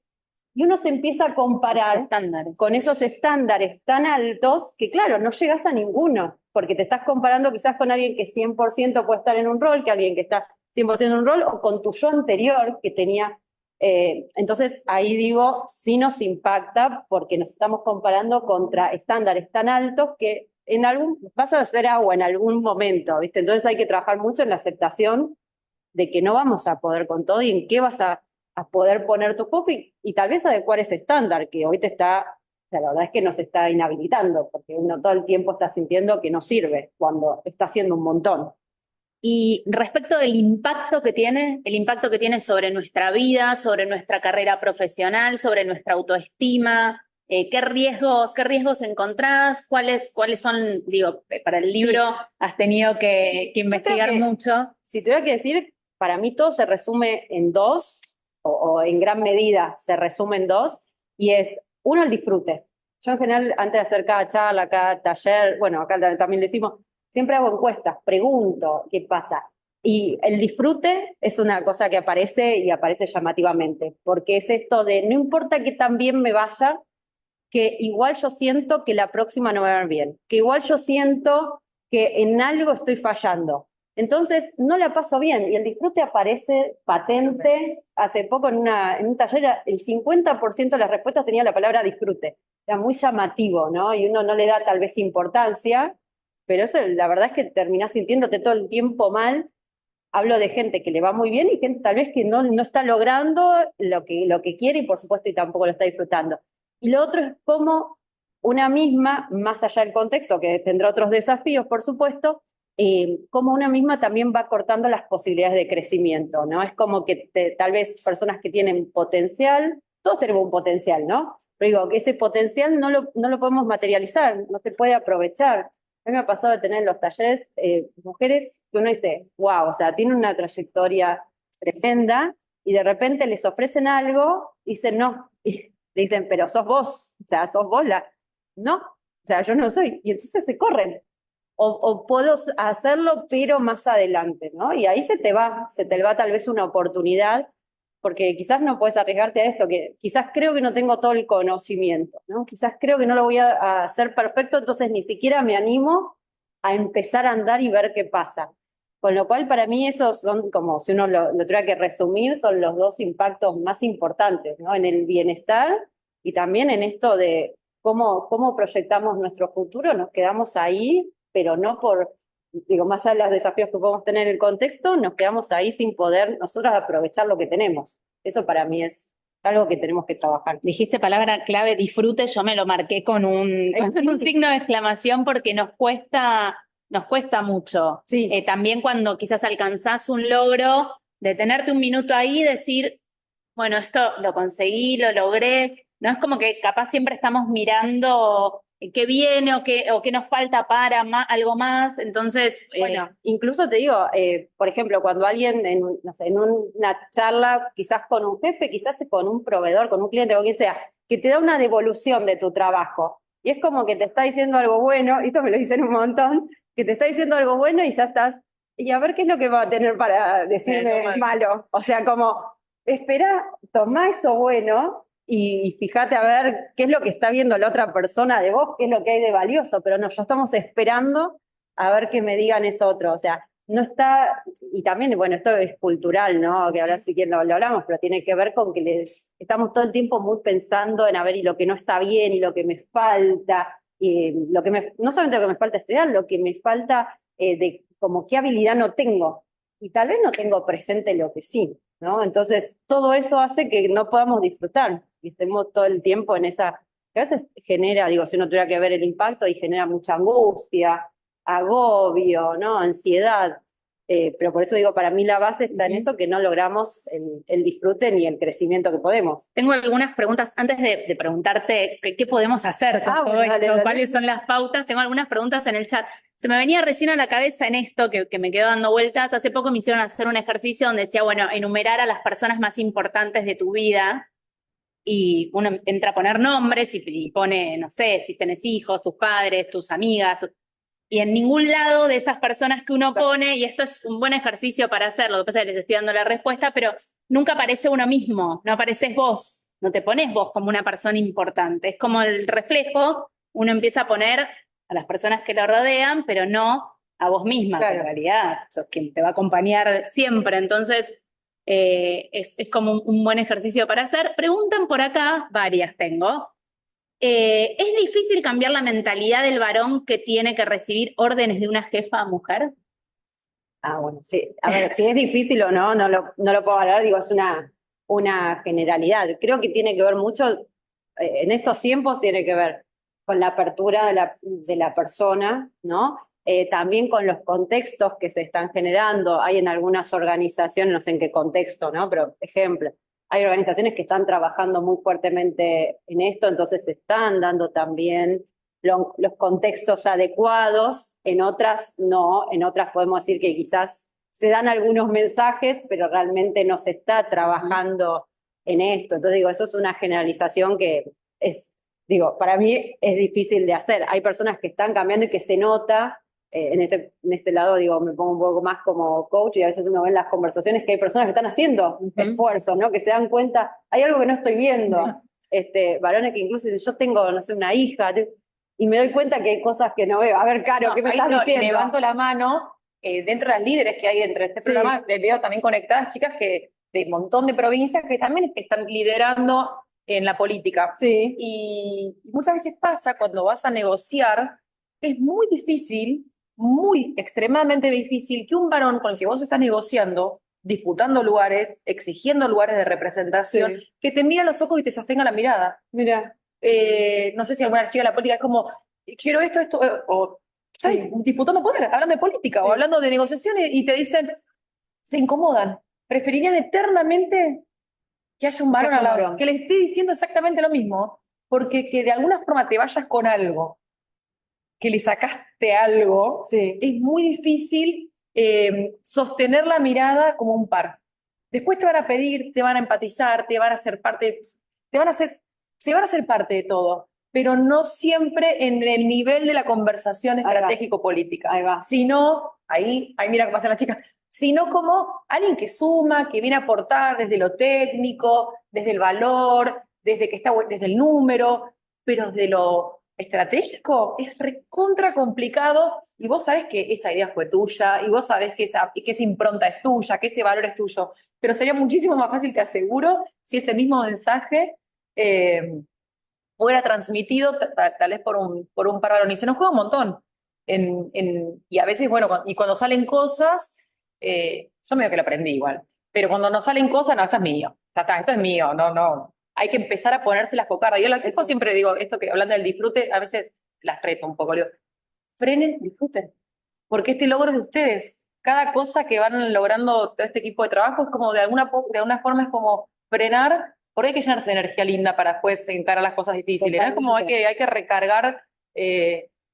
Speaker 3: Y uno se empieza a comparar con esos estándares tan altos que, claro, no llegas a ninguno, porque te estás comparando quizás con alguien que 100% puede estar en un rol, que alguien que está 100% en un rol, o con tu yo anterior que tenía. Entonces, ahí digo, sí nos impacta porque nos estamos comparando contra estándares tan altos que vas a hacer agua en algún momento, ¿viste? Entonces hay que trabajar mucho en la aceptación de que no vamos a poder con todo y en qué vas a poder poner tu foco y tal vez adecuar ese estándar que hoy o sea, la verdad es que nos está inhabilitando, porque uno todo el tiempo está sintiendo que no sirve cuando está haciendo un montón.
Speaker 1: Y respecto del impacto que tiene, el impacto que tiene sobre nuestra vida, sobre nuestra carrera profesional, sobre nuestra autoestima, ¿qué riesgos encontrás? ¿Cuáles son, digo, para el libro has tenido que investigar mucho?
Speaker 3: Si tuviera que decir, para mí todo se resume en dos, o en gran medida se resume en dos, y es, uno, el disfrute. Yo en general, antes de hacer cada charla, cada taller, bueno, acá también lo decimos, siempre hago encuestas, pregunto qué pasa. Y el disfrute es una cosa que aparece y aparece llamativamente, porque es esto de no importa que tan bien me vaya, que igual yo siento que la próxima no me va a ir bien, que igual yo siento que en algo estoy fallando. Entonces no la paso bien y el disfrute aparece patente. Hace poco en un taller el 50% de las respuestas tenía la palabra disfrute. Era muy llamativo, ¿no? Y uno no le da tal vez importancia, pero eso la verdad es que terminás sintiéndote todo el tiempo mal. Hablo de gente que le va muy bien y gente tal vez que no está logrando lo que quiere y por supuesto y tampoco lo está disfrutando. Y lo otro es cómo una misma, más allá del contexto, que tendrá otros desafíos, por supuesto, cómo una misma también va cortando las posibilidades de crecimiento, ¿no? Es como que tal vez personas que tienen potencial, todos tenemos un potencial, ¿no? Pero digo, que ese potencial no lo podemos materializar, no se puede aprovechar. A mí me ha pasado de tener en los talleres mujeres que uno dice, wow, o sea, tienen una trayectoria tremenda y de repente les ofrecen algo y dicen no. Y dicen, pero sos vos, o sea, sos vos la. No, o sea, yo no soy. Y entonces se corren. O puedo hacerlo, pero más adelante, ¿no? Y ahí se te va tal vez una oportunidad, porque quizás no puedes arriesgarte a esto, que quizás creo que no tengo todo el conocimiento, ¿no? Quizás creo que no lo voy a hacer perfecto, entonces ni siquiera me animo a empezar a andar y ver qué pasa. Con lo cual, para mí, esos son como, si uno lo tuviera que resumir, son los dos impactos más importantes, ¿no? En el bienestar y también en esto de cómo proyectamos nuestro futuro, nos quedamos ahí, pero no digo, más allá de los desafíos que podemos tener en el contexto, nos quedamos ahí sin poder nosotros aprovechar lo que tenemos. Eso para mí es algo que tenemos que trabajar.
Speaker 1: Dijiste palabra clave, disfrute, yo me lo marqué con un signo de exclamación porque nos cuesta mucho.
Speaker 3: Sí.
Speaker 1: También cuando quizás alcanzás un logro, detenerte un minuto ahí y decir, bueno, esto lo conseguí, lo logré. No es como que capaz siempre estamos mirando qué viene o qué nos falta para algo más. Entonces,
Speaker 3: bueno, incluso te digo, por ejemplo, cuando alguien no sé, en una charla, quizás con un jefe, quizás con un proveedor, con un cliente o quien sea, que te da una devolución de tu trabajo. Y es como que te está diciendo algo bueno, y esto me lo dicen un montón, que te está diciendo algo bueno y ya estás, y a ver qué es lo que va a tener para decirme malo. O sea, como, espera, toma eso bueno y fíjate a ver qué es lo que está viendo la otra persona de vos, qué es lo que hay de valioso, pero no, ya estamos esperando a ver que me digan eso otro. O sea, no está, y también, bueno, esto es cultural, ¿no? Que ahora sí que lo hablamos, pero tiene que ver con que estamos todo el tiempo muy pensando en, a ver, y lo que no está bien, y lo que me falta, y no solamente lo que me falta estudiar, lo que me falta de como qué habilidad no tengo, y tal vez no tengo presente lo que sí, ¿no? Entonces, todo eso hace que no podamos disfrutar, y estemos todo el tiempo en esa, que a veces genera, digo, si uno tuviera que ver el impacto, y genera mucha angustia, agobio, ¿no? Ansiedad. Pero por eso digo, para mí la base está en eso, que no logramos el disfrute ni el crecimiento que podemos.
Speaker 1: Tengo algunas preguntas antes de preguntarte qué podemos hacer con todo
Speaker 3: bueno,
Speaker 1: esto,
Speaker 3: dale.
Speaker 1: cuáles son las pautas. Tengo algunas preguntas en el chat. Se me venía recién a la cabeza en esto que me quedó dando vueltas. Hace poco me hicieron hacer un ejercicio donde decía, bueno, enumerar a las personas más importantes de tu vida. Y uno entra a poner nombres y pone, no sé, si tenés hijos, tus padres, tus amigas. Y en ningún lado de esas personas que uno pone, y esto es un buen ejercicio para hacerlo, lo que pasa es que les estoy dando la respuesta, pero nunca aparece uno mismo, no apareces vos, no te pones vos como una persona importante. Es como el reflejo, uno empieza a poner a las personas que lo rodean, pero no a vos misma, que en realidad sos quien te va a acompañar siempre. Entonces, es como un buen ejercicio para hacer. Preguntan por acá, varias tengo. ¿Es difícil cambiar la mentalidad del varón que tiene que recibir órdenes de una jefa mujer?
Speaker 3: Bueno, sí. A ver, si es difícil o no, no lo puedo hablar, digo, es una generalidad. Creo que tiene que ver mucho, en estos tiempos tiene que ver con la apertura de la persona, ¿no? También con los contextos que se están generando. Hay en algunas organizaciones, no sé en qué contexto, ¿no? Pero, ejemplo, hay organizaciones que están trabajando muy fuertemente en esto, entonces se están dando también los contextos adecuados, en otras no, en otras podemos decir que quizás se dan algunos mensajes, pero realmente no se está trabajando en esto. Entonces digo, eso es una generalización que digo, para mí es difícil de hacer. Hay personas que están cambiando y que se nota. En este lado, digo, me pongo un poco más como coach y a veces uno ve en las conversaciones que hay personas que están haciendo esfuerzos, ¿no? Que se dan cuenta, hay algo que no estoy viendo. Varones que incluso yo tengo, no sé, una hija, y me doy cuenta que hay cosas que no veo. A ver, Caro, ¿qué me estás diciendo?
Speaker 2: Levanto la mano. Dentro de las líderes que hay dentro de este programa, les veo también conectadas chicas que de un montón de provincias que también están liderando en la política.
Speaker 3: Sí.
Speaker 2: Y muchas veces pasa cuando vas a negociar, es muy difícil, extremadamente difícil que un varón con el que vos estás negociando, disputando lugares, exigiendo lugares de representación, que te mire a los ojos y te sostenga la mirada.
Speaker 3: Mira.
Speaker 2: No sé si alguna chica de la política es como, quiero esto, o disputando poder, hablando de política o hablando de negociaciones y te dicen, se incomodan, preferirían eternamente que haya un varón al lado, que le esté diciendo exactamente lo mismo, porque que de alguna forma te vayas con algo, que le sacaste algo, es muy difícil sostener la mirada como un par. Después te van a pedir, te van a empatizar, te van a hacer parte, te van a ser parte de todo, pero no siempre en el nivel de la conversación estratégico-política.
Speaker 3: Ahí va.
Speaker 2: Sino, ahí mira cómo hacen las chicas, sino como alguien que suma, que viene a aportar desde lo técnico, desde el valor, desde el número, pero de lo estratégico es recontra complicado y vos sabés que esa idea fue tuya y vos sabés que esa impronta es tuya, que ese valor es tuyo, pero sería muchísimo más fácil, te aseguro, si ese mismo mensaje fuera transmitido tal vez por un par de varones. Y se nos juega un montón. Y a veces, bueno, y cuando salen cosas, yo medio que lo aprendí igual, pero cuando nos salen cosas, no, esto es mío, esto es mío, no. Hay que empezar a ponerse las cocardas. Yo siempre digo, esto que hablando del disfrute, a veces las reto un poco. Digo, frenen, disfruten, porque este logro es de ustedes. Cada cosa que van logrando todo este equipo de trabajo es como de alguna forma es como frenar, porque hay que llenarse de energía linda para después encarar las cosas difíciles. ¿No? Es como hay que recargar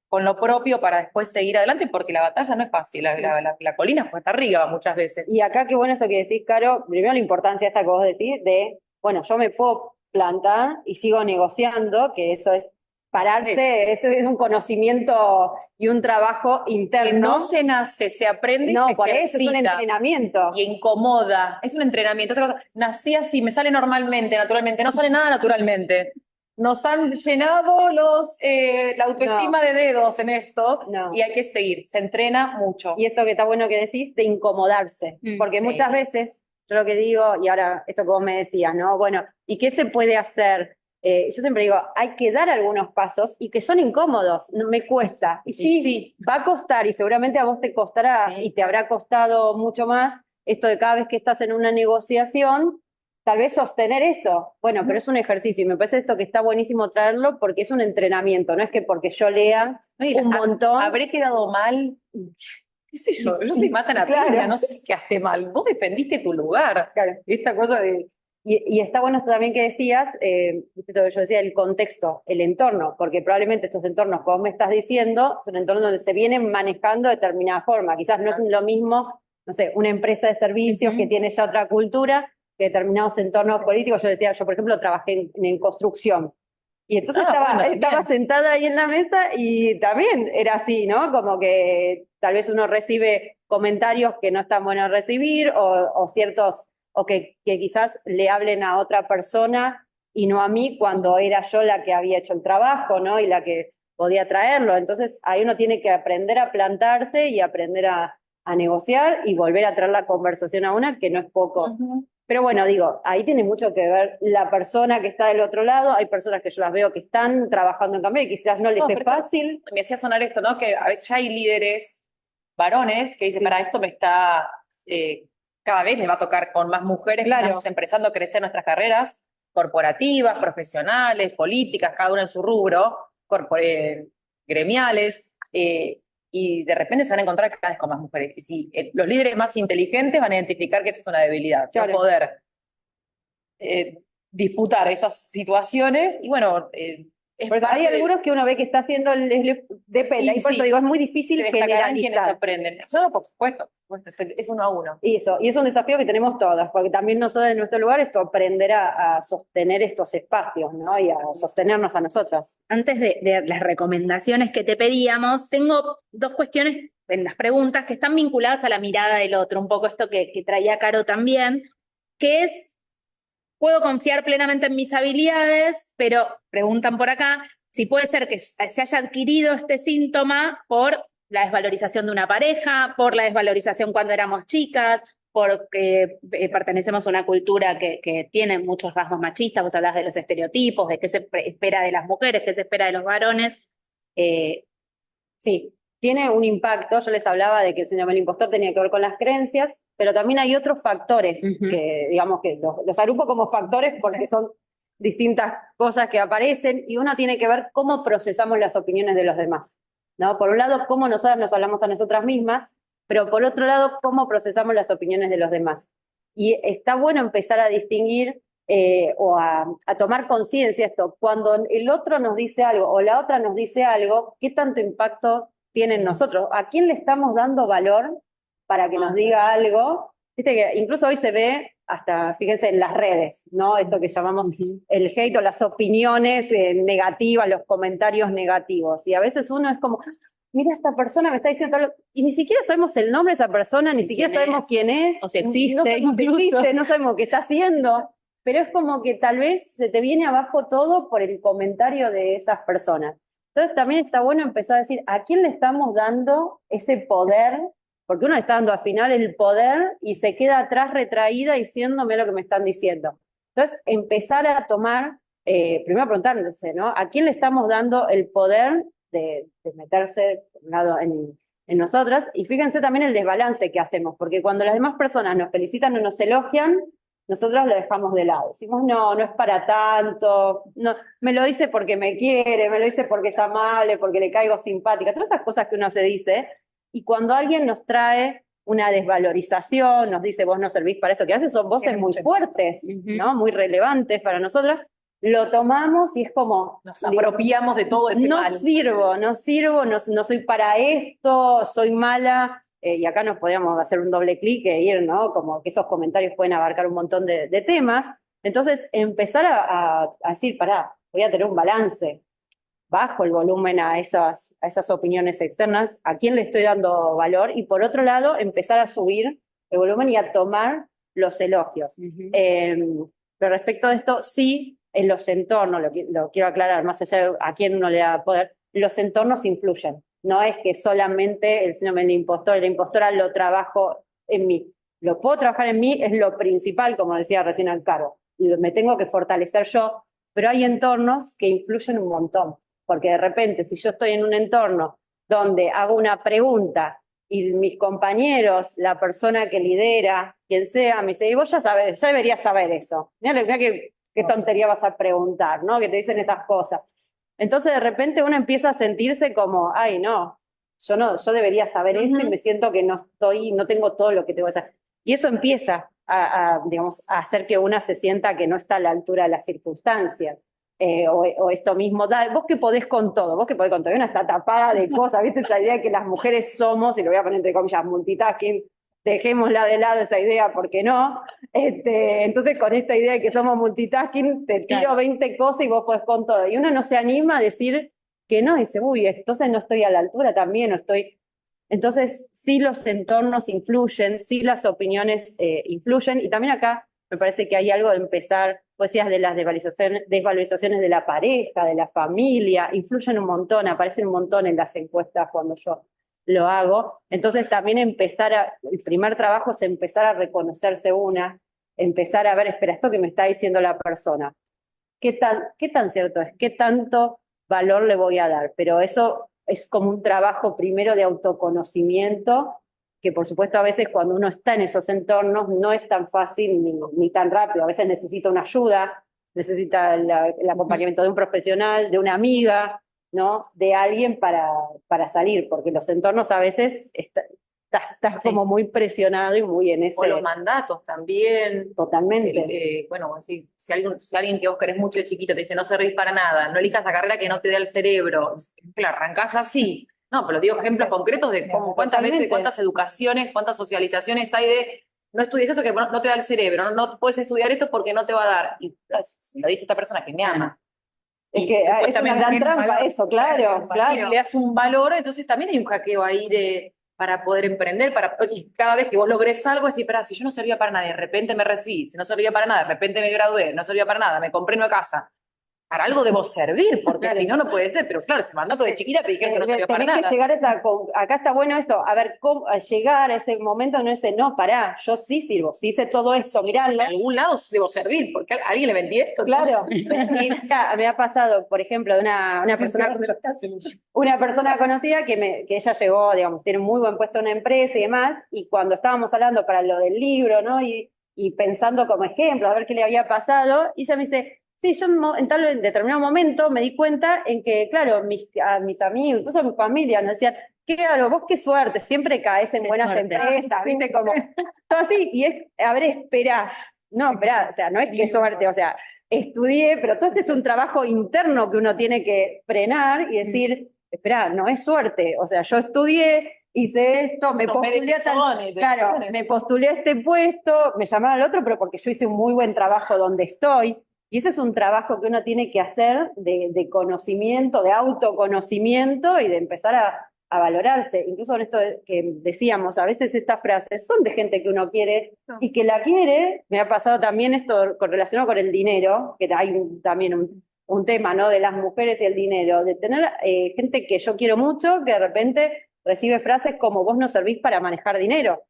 Speaker 2: con lo propio para después seguir adelante, porque la batalla no es fácil, la colina fue hasta arriba muchas veces.
Speaker 3: Y acá qué bueno esto que decís, Caro, primero la importancia esta que vos decís de, bueno, yo me puedo plantar y sigo negociando, que eso es pararse, eso es un conocimiento y un trabajo interno.
Speaker 2: Que no se nace, se aprende y se
Speaker 3: por eso es un entrenamiento.
Speaker 2: Y incomoda, es un entrenamiento. Nací así, me sale normalmente, naturalmente, no sale nada naturalmente. nos han llenado la autoestima de dedos en esto
Speaker 3: No.
Speaker 2: y hay que seguir, se entrena mucho.
Speaker 3: Y esto que está bueno que decís, de incomodarse, porque
Speaker 2: sí.
Speaker 3: muchas veces, yo lo que digo, y ahora esto que vos me decías, ¿no? Bueno, ¿y qué se puede hacer? Yo siempre digo, hay que dar algunos pasos y que son incómodos, no me cuesta. Y sí, va a costar y seguramente a vos te costará y te habrá costado mucho más esto de cada vez que estás en una negociación, tal vez sostener eso. Bueno, pero es un ejercicio y me parece esto que está buenísimo traerlo porque es un entrenamiento, no es que porque yo lea un montón.
Speaker 2: Habré quedado mal, qué sé yo soy Mata Natalia, no sé si quedaste mal, vos defendiste tu lugar.
Speaker 3: Claro.
Speaker 2: Esta cosa de...
Speaker 3: Y está bueno esto también que decías, esto que yo decía, el contexto, el entorno, porque probablemente estos entornos, como me estás diciendo, son entornos donde se vienen manejando de determinada forma. Quizás no es lo mismo, no sé, una empresa de servicios que tiene ya otra cultura que determinados entornos políticos. Yo decía, yo por ejemplo trabajé en construcción. Y entonces estaba sentada ahí en la mesa y también era así, ¿no? Como que tal vez uno recibe comentarios que no están buenos recibir o ciertos, o que quizás le hablen a otra persona y no a mí cuando era yo la que había hecho el trabajo, ¿no? Y la que podía traerlo. Entonces ahí uno tiene que aprender a plantarse y aprender a negociar y volver a traer la conversación a una, que no es poco. Pero bueno, digo, ahí tiene mucho que ver la persona que está del otro lado. Hay personas que yo las veo que están trabajando en cambio y quizás no les es fácil.
Speaker 2: Me hacía sonar esto, ¿no? Que a veces ya hay líderes varones que dicen, para esto me está... cada vez les va a tocar con más mujeres, estamos empezando a crecer nuestras carreras corporativas, profesionales, políticas, cada una en su rubro, gremiales, y de repente se van a encontrar cada vez con más mujeres. Y si los líderes más inteligentes van a identificar que eso es una debilidad, no poder disputar esas situaciones, y bueno...
Speaker 3: hay algunos que uno ve que está haciendo depende, y por eso digo, es muy difícil generalizar.
Speaker 2: Quienes aprenden. No, por supuesto, es uno a uno.
Speaker 3: Y es un desafío que tenemos todas, porque también nosotros en nuestro lugar esto aprender a sostener estos espacios, ¿no? Y a sostenernos a nosotras.
Speaker 1: Antes de las recomendaciones que te pedíamos, tengo dos cuestiones en las preguntas que están vinculadas a la mirada del otro, un poco esto que traía Caro también, que es, puedo confiar plenamente en mis habilidades, pero preguntan por acá si puede ser que se haya adquirido este síntoma por la desvalorización de una pareja, por la desvalorización cuando éramos chicas, porque pertenecemos a una cultura que tiene muchos rasgos machistas. Vos hablás de los estereotipos, de qué se espera de las mujeres, qué se espera de los varones.
Speaker 3: Sí, tiene un impacto. Yo les hablaba de que el síndrome del impostor tenía que ver con las creencias, pero también hay otros factores que, digamos, que los agrupo como factores porque son distintas cosas que aparecen y uno tiene que ver cómo procesamos las opiniones de los demás, ¿no? Por un lado, cómo nosotras nos hablamos a nosotras mismas, pero por otro lado, cómo procesamos las opiniones de los demás. Y está bueno empezar a distinguir o a tomar conciencia esto. Cuando el otro nos dice algo o la otra nos dice algo, ¿qué tanto impacto tiene en nosotros? ¿A quién le estamos dando valor para que nos diga algo? Viste que incluso hoy se ve hasta, fíjense, en las redes, ¿no? Esto que llamamos el hate o las opiniones negativas, los comentarios negativos. Y a veces uno es como, mira, esta persona me está diciendo algo, y ni siquiera sabemos el nombre de esa persona, ni siquiera sabemos quién es.
Speaker 2: O si existe,
Speaker 3: no sabemos si existe, no sabemos qué está haciendo. Pero es como que tal vez se te viene abajo todo por el comentario de esas personas. Entonces también está bueno empezar a decir, ¿a quién le estamos dando ese poder? Porque uno le está dando al final el poder y se queda atrás retraída diciéndome lo que me están diciendo. Entonces, empezar a tomar, primero preguntándose, ¿no? ¿A quién le estamos dando el poder de meterse por un lado en nosotras? Y fíjense también el desbalance que hacemos, porque cuando las demás personas nos felicitan o nos elogian, nosotros lo dejamos de lado. Decimos, no es para tanto, no, me lo dice porque me quiere, me lo dice porque es amable, porque le caigo simpática, todas esas cosas que uno se dice. Y cuando alguien nos trae una desvalorización, nos dice, vos no servís para esto que haces, son voces muy fuertes, ¿no? Muy relevantes para nosotras, lo tomamos y es como...
Speaker 2: Nos apropiamos de todo ese mal.
Speaker 3: No sirvo, no soy para esto, soy mala... y acá nos podríamos hacer un doble clic e ir, ¿no? Como que esos comentarios pueden abarcar un montón de temas. Entonces, empezar a decir, pará, voy a tener un balance. Bajo el volumen a esas opiniones externas, a quién le estoy dando valor, y por otro lado, empezar a subir el volumen y a tomar los elogios. Pero respecto de esto, sí, en los entornos, lo quiero aclarar, más allá de a quién uno le da poder, los entornos influyen. No es que solamente el síndrome del impostor y la impostora lo trabajo en mí. Lo puedo trabajar en mí, es lo principal, como decía recién Alcaro. Me tengo que fortalecer yo, pero hay entornos que influyen un montón. Porque de repente, si yo estoy en un entorno donde hago una pregunta y mis compañeros, la persona que lidera, quien sea, me dice, y vos ya sabés, ya deberías saber eso. Mirá qué tontería vas a preguntar, ¿no? Que te dicen esas cosas. Entonces de repente uno empieza a sentirse como, ay, no, yo debería saber esto y me siento que no tengo todo lo que tengo que hacer. Y eso empieza digamos, a hacer que una se sienta que no está a la altura de las circunstancias. O esto mismo, vos que podés con todo, y una está tapada de cosas, ¿viste? Esa idea de que las mujeres somos, y lo voy a poner entre comillas, multitasking, dejémosla de lado esa idea, porque no. Entonces, con esta idea de que somos multitasking, te tiro 20 cosas y vos podés con todo. Y uno no se anima a decir que no, y dice, uy, entonces no estoy a la altura también, no estoy. Entonces, sí los entornos influyen, sí las opiniones influyen, y también acá me parece que hay algo de empezar, pues decías de las desvalorizaciones de la pareja, de la familia, influyen un montón, aparecen un montón en las encuestas cuando yo lo hago. Entonces también el primer trabajo es empezar a reconocerse empezar a ver, espera, esto que me está diciendo la persona, ¿qué tan cierto es? ¿Qué tanto valor le voy a dar? Pero eso es como un trabajo primero de autoconocimiento, que por supuesto a veces cuando uno está en esos entornos no es tan fácil ni tan rápido, a veces necesita una ayuda, necesita el acompañamiento de un profesional, de una amiga, ¿no? De alguien para salir, porque los entornos a veces estás como muy presionado y muy en ese.
Speaker 2: O los mandatos también.
Speaker 3: Totalmente.
Speaker 2: Bueno, si alguien que vos querés mucho de chiquito te dice no servís para nada, no elijas esa carrera que no te dé el cerebro, claro, arrancás así. No, pero digo ejemplos concretos de cuántas veces, cuántas educaciones, cuántas socializaciones hay de no estudies eso que no te da el cerebro, no puedes estudiar esto porque no te va a dar. Y lo dice esta persona que me ama.
Speaker 3: Es que es una gran trampa eso, claro.
Speaker 2: Y le das un valor, entonces también hay un hackeo ahí para poder emprender, y cada vez que vos logres algo, decís, espera, si yo no servía para nada, de repente me recibí, si no servía para nada, de repente me gradué, no servía para nada, me compré una casa. Para algo debo servir, porque si no, no puede ser. Pero claro, ese mandato de chiquita te dijeron que no servía para nada.
Speaker 3: Que llegar acá está bueno esto, a ver, llegar a ese momento no es, no, pará, yo sí sirvo, sí hice todo esto, mirarlo.
Speaker 2: En algún lado debo servir, porque a alguien le vendí esto.
Speaker 3: Claro, mira, me ha pasado, por ejemplo, de una persona conocida que ella llegó, digamos, tiene un muy buen puesto en una empresa y demás, y cuando estábamos hablando para lo del libro, ¿no? Y pensando como ejemplo, a ver qué le había pasado, y ella me dice, sí, yo en determinado momento me di cuenta en que, claro, a mis amigos, incluso a mi familia, nos decían, claro, vos qué suerte, siempre caes en buenas empresas, ¿viste? Como, todo así, y a ver, espera, o sea, no es que suerte, o sea, estudié, pero todo este es un trabajo interno que uno tiene que frenar y decir, espera, no es suerte, o sea, yo estudié, hice esto, me postulé a este puesto, me llamaron al otro, pero porque yo hice un muy buen trabajo donde estoy. Y ese es un trabajo que uno tiene que hacer de conocimiento, de autoconocimiento y de empezar a valorarse. Incluso en esto que decíamos, a veces estas frases son de gente que uno quiere y que la quiere. Me ha pasado también esto relacionado con el dinero, que hay también un tema, ¿no? De las mujeres y el dinero, de tener gente que yo quiero mucho, que de repente recibe frases como vos no servís para manejar dinero,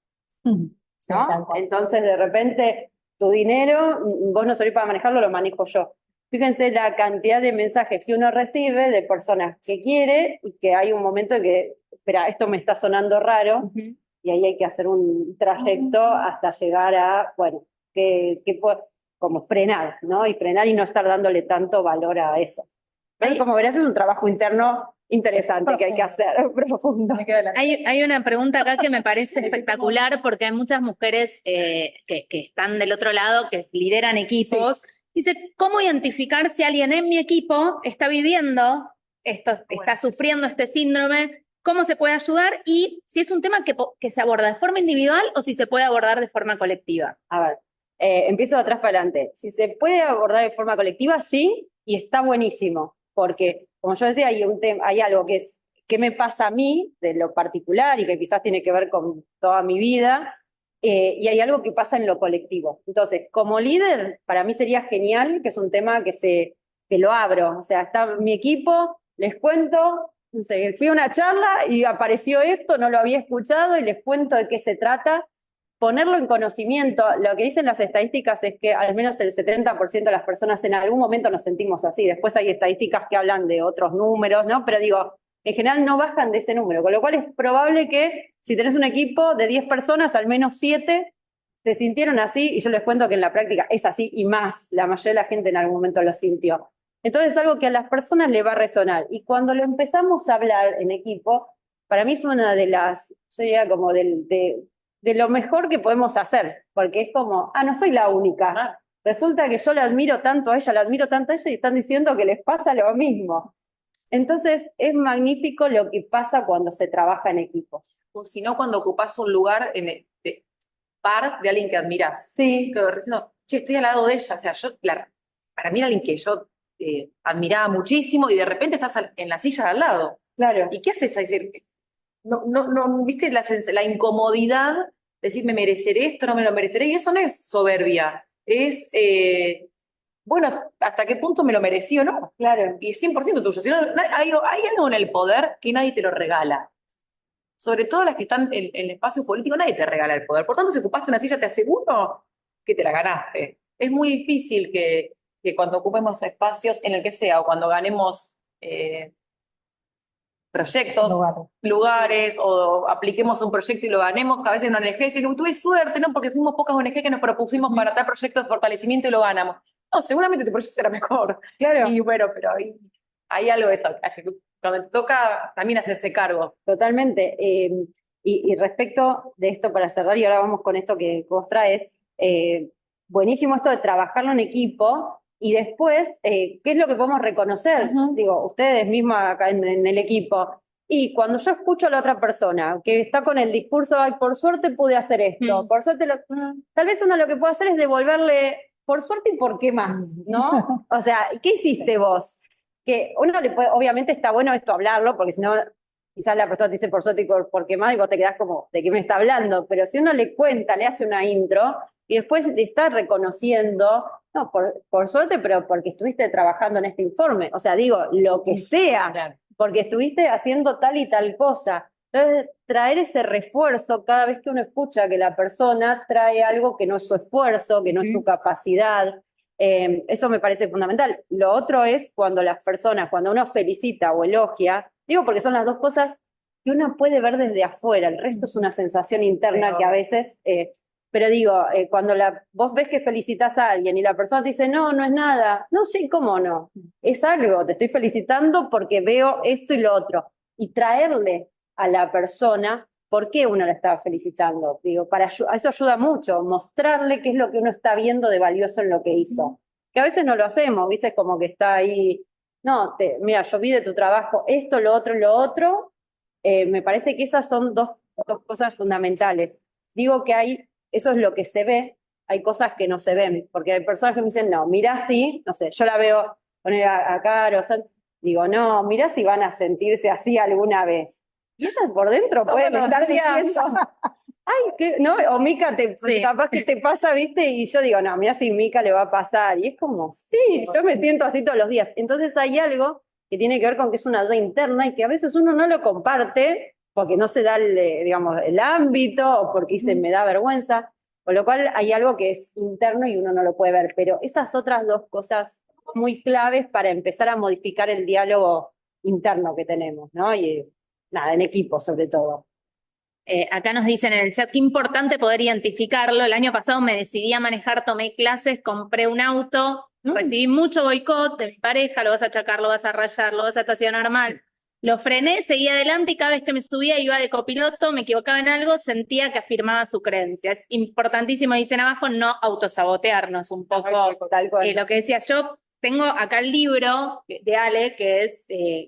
Speaker 3: ¿no? Entonces de repente tu dinero, vos no servís para manejarlo, lo manejo yo. Fíjense la cantidad de mensajes que uno recibe de personas que quiere y que hay un momento en que, espera, esto me está sonando raro, y ahí hay que hacer un trayecto hasta llegar a, bueno, como frenar, ¿no? Y frenar y no estar dándole tanto valor a eso. Pero como verás, es un trabajo interno interesante que hay que hacer, profundo.
Speaker 1: Hay una pregunta acá que me parece espectacular porque hay muchas mujeres que están del otro lado, que lideran equipos. Sí. Dice, ¿cómo identificar si alguien en mi equipo está viviendo esto, está sufriendo este síndrome? ¿Cómo se puede ayudar? Y si es un tema que se aborda de forma individual o si se puede abordar de forma colectiva.
Speaker 3: A ver, empiezo de atrás para adelante. Si se puede abordar de forma colectiva, sí, y está buenísimo, porque como yo decía, hay algo que es qué me pasa a mí de lo particular y que quizás tiene que ver con toda mi vida, y hay algo que pasa en lo colectivo. Entonces, como líder, para mí sería genial, que es un tema que lo abro. O sea, está mi equipo, les cuento, no sé, fui a una charla y apareció esto, no lo había escuchado y les cuento de qué se trata. Ponerlo en conocimiento. Lo que dicen las estadísticas es que al menos el 70% de las personas en algún momento nos sentimos así. Después hay estadísticas que hablan de otros números, ¿no? Pero digo, en general no bajan de ese número, con lo cual es probable que si tenés un equipo de 10 personas, al menos 7 se sintieron así, y yo les cuento que en la práctica es así y más, la mayoría de la gente en algún momento lo sintió. Entonces es algo que a las personas le va a resonar, y cuando lo empezamos a hablar en equipo, para mí es una de las, yo diría como de lo mejor que podemos hacer, porque es como, no soy la única. Resulta que yo la admiro tanto a ella, la admiro tanto a ella y están diciendo que les pasa lo mismo. Entonces es magnífico lo que pasa cuando se trabaja en equipo.
Speaker 2: O si no, cuando ocupás un lugar de par de alguien que admirás.
Speaker 3: Sí.
Speaker 2: Que diciendo, che, estoy al lado de ella. O sea, para mí era alguien que yo admiraba muchísimo y de repente estás en la silla de al lado.
Speaker 3: Claro.
Speaker 2: ¿Y qué haces? Es decir, no, ¿viste la incomodidad de decir, me mereceré esto, no me lo mereceré? Y eso no es soberbia. Es, bueno, ¿hasta qué punto me lo merecí o no?
Speaker 3: Claro.
Speaker 2: Y es 100% tuyo. Si no, hay algo en el poder que nadie te lo regala. Sobre todo las que están en el espacio político, nadie te regala el poder. Por tanto, si ocupaste una silla, te aseguro que te la ganaste. Es muy difícil que cuando ocupemos espacios en el que sea, o cuando ganemos proyectos, lugares, o apliquemos un proyecto y lo ganemos, que a veces en una ONG decimos, tuve suerte, ¿no? Porque fuimos pocas ONG que nos propusimos para tal proyecto de fortalecimiento y lo ganamos. No, seguramente tu proyecto era mejor.
Speaker 3: Claro.
Speaker 2: Y bueno, pero hay algo de eso. Cuando te toca también hacerse cargo.
Speaker 3: Totalmente. Y respecto de esto, para cerrar, y ahora vamos con esto que vos traes, buenísimo esto de trabajarlo en equipo, y después, ¿qué es lo que podemos reconocer? Digo, ustedes mismos acá en el equipo. Y cuando yo escucho a la otra persona que está con el discurso, ay, por suerte pude hacer esto, por suerte tal vez uno lo que puede hacer es devolverle, por suerte y por qué más, ¿no? O sea, ¿qué hiciste vos? Que uno le puede, obviamente está bueno esto hablarlo, porque si no, quizás la persona te dice por suerte y por qué más, y vos te quedás como, ¿de qué me está hablando? Pero si uno le cuenta, le hace una intro, y después le está reconociendo, no, por suerte, pero porque estuviste trabajando en este informe. O sea, digo, lo que sea,
Speaker 2: claro,
Speaker 3: porque estuviste haciendo tal y tal cosa. Entonces, traer ese refuerzo cada vez que uno escucha que la persona trae algo que no es su esfuerzo, que no es su capacidad. Eso me parece fundamental. Lo otro es cuando las personas, cuando uno felicita o elogia, digo porque son las dos cosas que uno puede ver desde afuera, el resto es una sensación interna que a veces, pero digo, cuando vos ves que felicitas a alguien y la persona te dice, no, no es nada, no sé cómo no, es algo, te estoy felicitando porque veo esto y lo otro, y traerle a la persona por qué uno la estaba felicitando. Digo, eso ayuda mucho, mostrarle qué es lo que uno está viendo de valioso en lo que hizo. Que a veces no lo hacemos, ¿viste? Como que está ahí, no, mira, yo vi de tu trabajo esto, lo otro, lo otro. Me parece que esas son dos cosas fundamentales. Digo que eso es lo que se ve, hay cosas que no se ven, porque hay personas que me dicen, no, mirá si, no sé, yo la veo poner a Caro, o sea, digo, no, mirá si van a sentirse así alguna vez. Y ellas por dentro pueden estar diciendo, ay, ¿no? O Mica, capaz que te pasa, ¿viste? Y yo digo, no, mira si Mica le va a pasar. Y es como, sí, yo me siento así todos los días. Entonces hay algo que tiene que ver con que es una duda interna y que a veces uno no lo comparte porque no se da el ámbito o porque dice, me da vergüenza. Con lo cual hay algo que es interno y uno no lo puede ver. Pero esas otras dos cosas son muy claves para empezar a modificar el diálogo interno que tenemos, ¿no? Y nada, en equipo sobre todo.
Speaker 1: Acá nos dicen en el chat, qué importante poder identificarlo. El año pasado me decidí a manejar, tomé clases, compré un auto, recibí mucho boicot de mi pareja, lo vas a achacar, lo vas a rayar, lo vas a estacionar mal. Lo frené, seguí adelante y cada vez que me subía iba de copiloto, me equivocaba en algo, sentía que afirmaba su creencia. Es importantísimo, dicen abajo, no autosabotearnos un poco.
Speaker 3: Tal cual.
Speaker 1: Lo que decía yo, tengo acá el libro de Ale, que es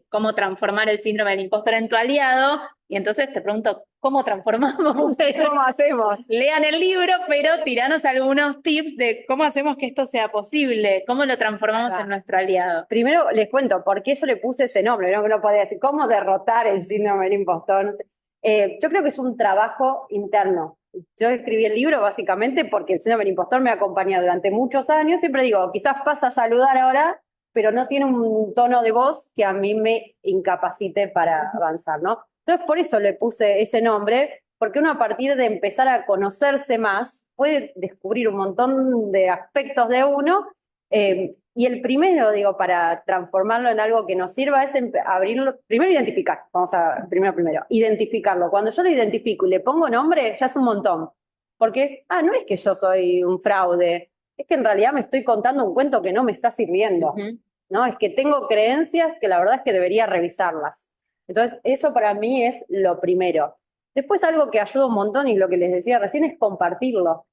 Speaker 1: Cómo transformar el síndrome del impostor en tu aliado, y entonces te pregunto, ¿cómo transformamos?
Speaker 3: ¿Cómo hacemos?
Speaker 1: Lean el libro, pero tiranos algunos tips de cómo hacemos que esto sea posible, cómo lo transformamos en nuestro aliado.
Speaker 3: Primero les cuento por qué yo le puse ese nombre, ¿no? Que no podía decir, ¿cómo derrotar el síndrome del impostor? Yo creo que es un trabajo interno. yo escribí el libro básicamente porque el síndrome del impostor me ha acompañado durante muchos años. Siempre digo, quizás pasa a saludar ahora, pero no tiene un tono de voz que a mí me incapacite para avanzar, ¿no? Entonces, por eso le puse ese nombre, porque uno a partir de empezar a conocerse más puede descubrir un montón de aspectos de uno. Y el primero, digo, para transformarlo en algo que nos sirva es abrirlo, primero identificar, vamos a, primero, identificarlo. Cuando yo lo identifico y le pongo nombre, ya es un montón. Porque no es que yo soy un fraude, es que en realidad me estoy contando un cuento que no me está sirviendo, ¿no? Es que tengo creencias que la verdad es que debería revisarlas. Entonces, eso para mí es lo primero. Después algo que ayuda un montón y lo que les decía recién es compartirlo.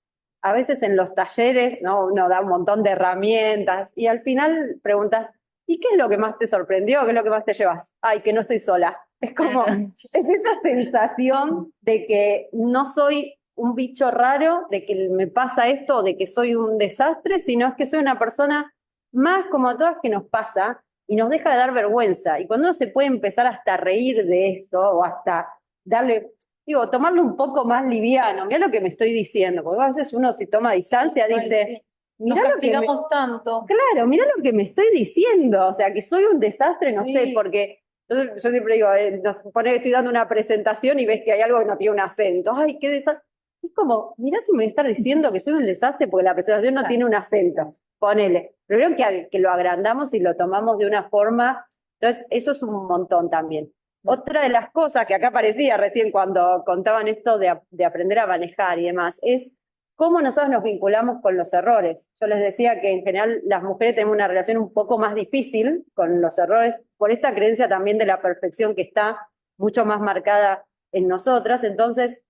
Speaker 3: A veces en los talleres, ¿no? Uno da un montón de herramientas y al final preguntas, ¿y qué es lo que más te sorprendió? ¿Qué es lo que más te llevas? Ay, que no estoy sola. Es como, es esa sensación de que no soy un bicho raro, de que me pasa esto, de que soy un desastre, sino es que soy una persona más como a todas que nos pasa y nos deja de dar vergüenza. Y cuando uno se puede empezar hasta a reír de esto o hasta darle, digo, tomarlo un poco más liviano, mira lo que me estoy diciendo, porque a veces uno si toma distancia dice,
Speaker 2: nos
Speaker 3: mira lo que
Speaker 2: castigamos tanto.
Speaker 3: claro, mira lo que me estoy diciendo, o sea, que soy un desastre, no sé, porque yo siempre digo, nos pone que estoy dando una presentación y ves que hay algo que no tiene un acento, ay, qué desastre. Es como, mirá si me voy a estar diciendo que soy un desastre porque la presentación no tiene un acento, ponele. Primero que lo agrandamos y lo tomamos de una forma, entonces eso es un montón también. Otra de las cosas que acá aparecía recién cuando contaban esto de aprender a manejar y demás, es cómo nosotros nos vinculamos con los errores. Yo les decía que en general las mujeres tenemos una relación un poco más difícil con los errores, por esta creencia también de la perfección que está mucho más marcada en nosotras. Entonces,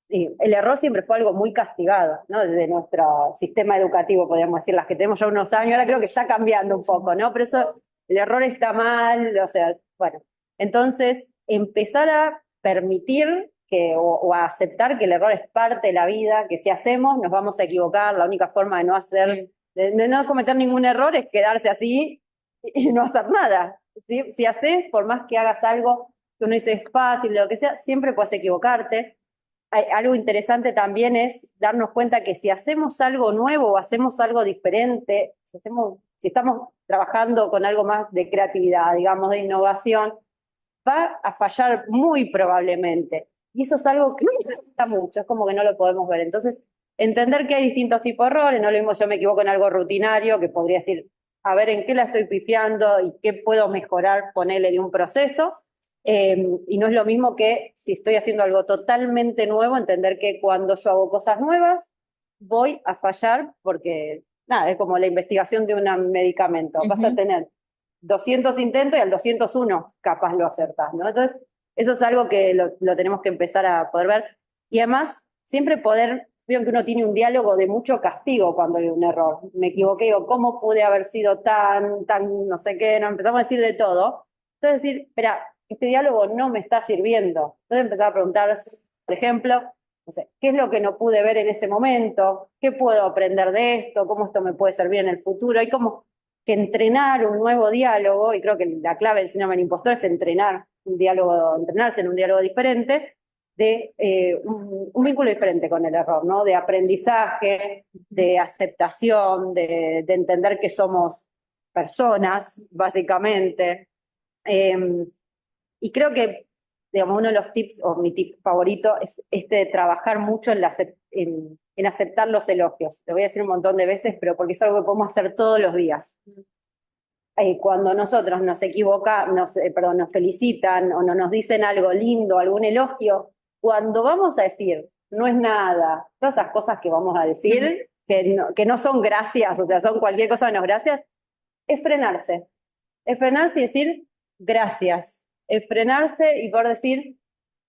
Speaker 3: el error siempre fue algo muy castigado, ¿no? Desde nuestro sistema educativo, podríamos decir, las que tenemos ya unos años, ahora creo que está cambiando un poco, ¿no? Pero eso, el error está mal, o sea, bueno. Entonces, empezar a permitir o a aceptar que el error es parte de la vida, que si hacemos nos vamos a equivocar, la única forma de no hacer, de no cometer ningún error es quedarse así y no hacer nada. ¿Sí? Si haces, por más que hagas algo que uno dice es fácil, lo que sea, siempre puedes equivocarte. Algo interesante también es darnos cuenta que si hacemos algo nuevo o hacemos algo diferente, si estamos trabajando con algo más de creatividad, digamos, de innovación, va a fallar muy probablemente. Y eso es algo que no nos gusta mucho, es como que no lo podemos ver. Entonces, entender que hay distintos tipos de errores, no lo mismo yo me equivoco en algo rutinario, que podría decir, a ver en qué la estoy pifiando y qué puedo mejorar, ponerle de un proceso. Y no es lo mismo que si estoy haciendo algo totalmente nuevo, entender que cuando yo hago cosas nuevas, voy a fallar porque, nada, es como la investigación de un medicamento. Vas a tener 200 intentos y al 201 capaz lo acertás, ¿no? Entonces, eso es algo que lo tenemos que empezar a poder ver. Y además, siempre poder, veo que uno tiene un diálogo de mucho castigo cuando hay un error. Me equivoqué, digo, ¿cómo pude haber sido tan, no sé qué? No, empezamos a decir de todo. Entonces decir, espera, este diálogo no me está sirviendo. Entonces empezar a preguntar, por ejemplo, no sé, ¿qué es lo que no pude ver en ese momento? ¿Qué puedo aprender de esto? ¿Cómo esto me puede servir en el futuro? Hay como que entrenar un nuevo diálogo, y creo que la clave del síndrome del impostor es entrenar un diálogo, entrenarse en un diálogo diferente, de un vínculo diferente con el error, ¿no? De aprendizaje, de aceptación, de entender que somos personas, básicamente. Y creo que, digamos, uno de los tips, o mi tip favorito, es este de trabajar mucho en aceptar los elogios. Te voy a decir un montón de veces, pero porque es algo que podemos hacer todos los días. Cuando nosotros nos equivocamos, nos felicitan o no nos dicen algo lindo, algún elogio, cuando vamos a decir, no es nada, todas esas cosas que vamos a decir, que no son gracias, o sea, son cualquier cosa menos gracias, es frenarse. Es frenarse y decir, gracias. Es frenarse y poder decir,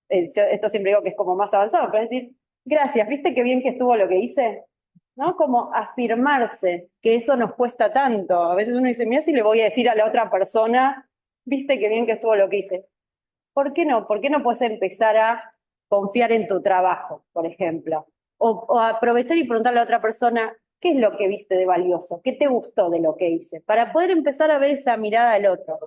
Speaker 3: esto siempre digo que es como más avanzado, pero es decir, gracias, ¿viste qué bien que estuvo lo que hice? ¿No? Como afirmarse, que eso nos cuesta tanto. A veces uno dice, mira si le voy a decir a la otra persona, ¿viste qué bien que estuvo lo que hice? ¿Por qué no? ¿Por qué no puedes empezar a confiar en tu trabajo, por ejemplo? O aprovechar y preguntarle a la otra persona, ¿qué es lo que viste de valioso? ¿Qué te gustó de lo que hice? Para poder empezar a ver esa mirada del otro.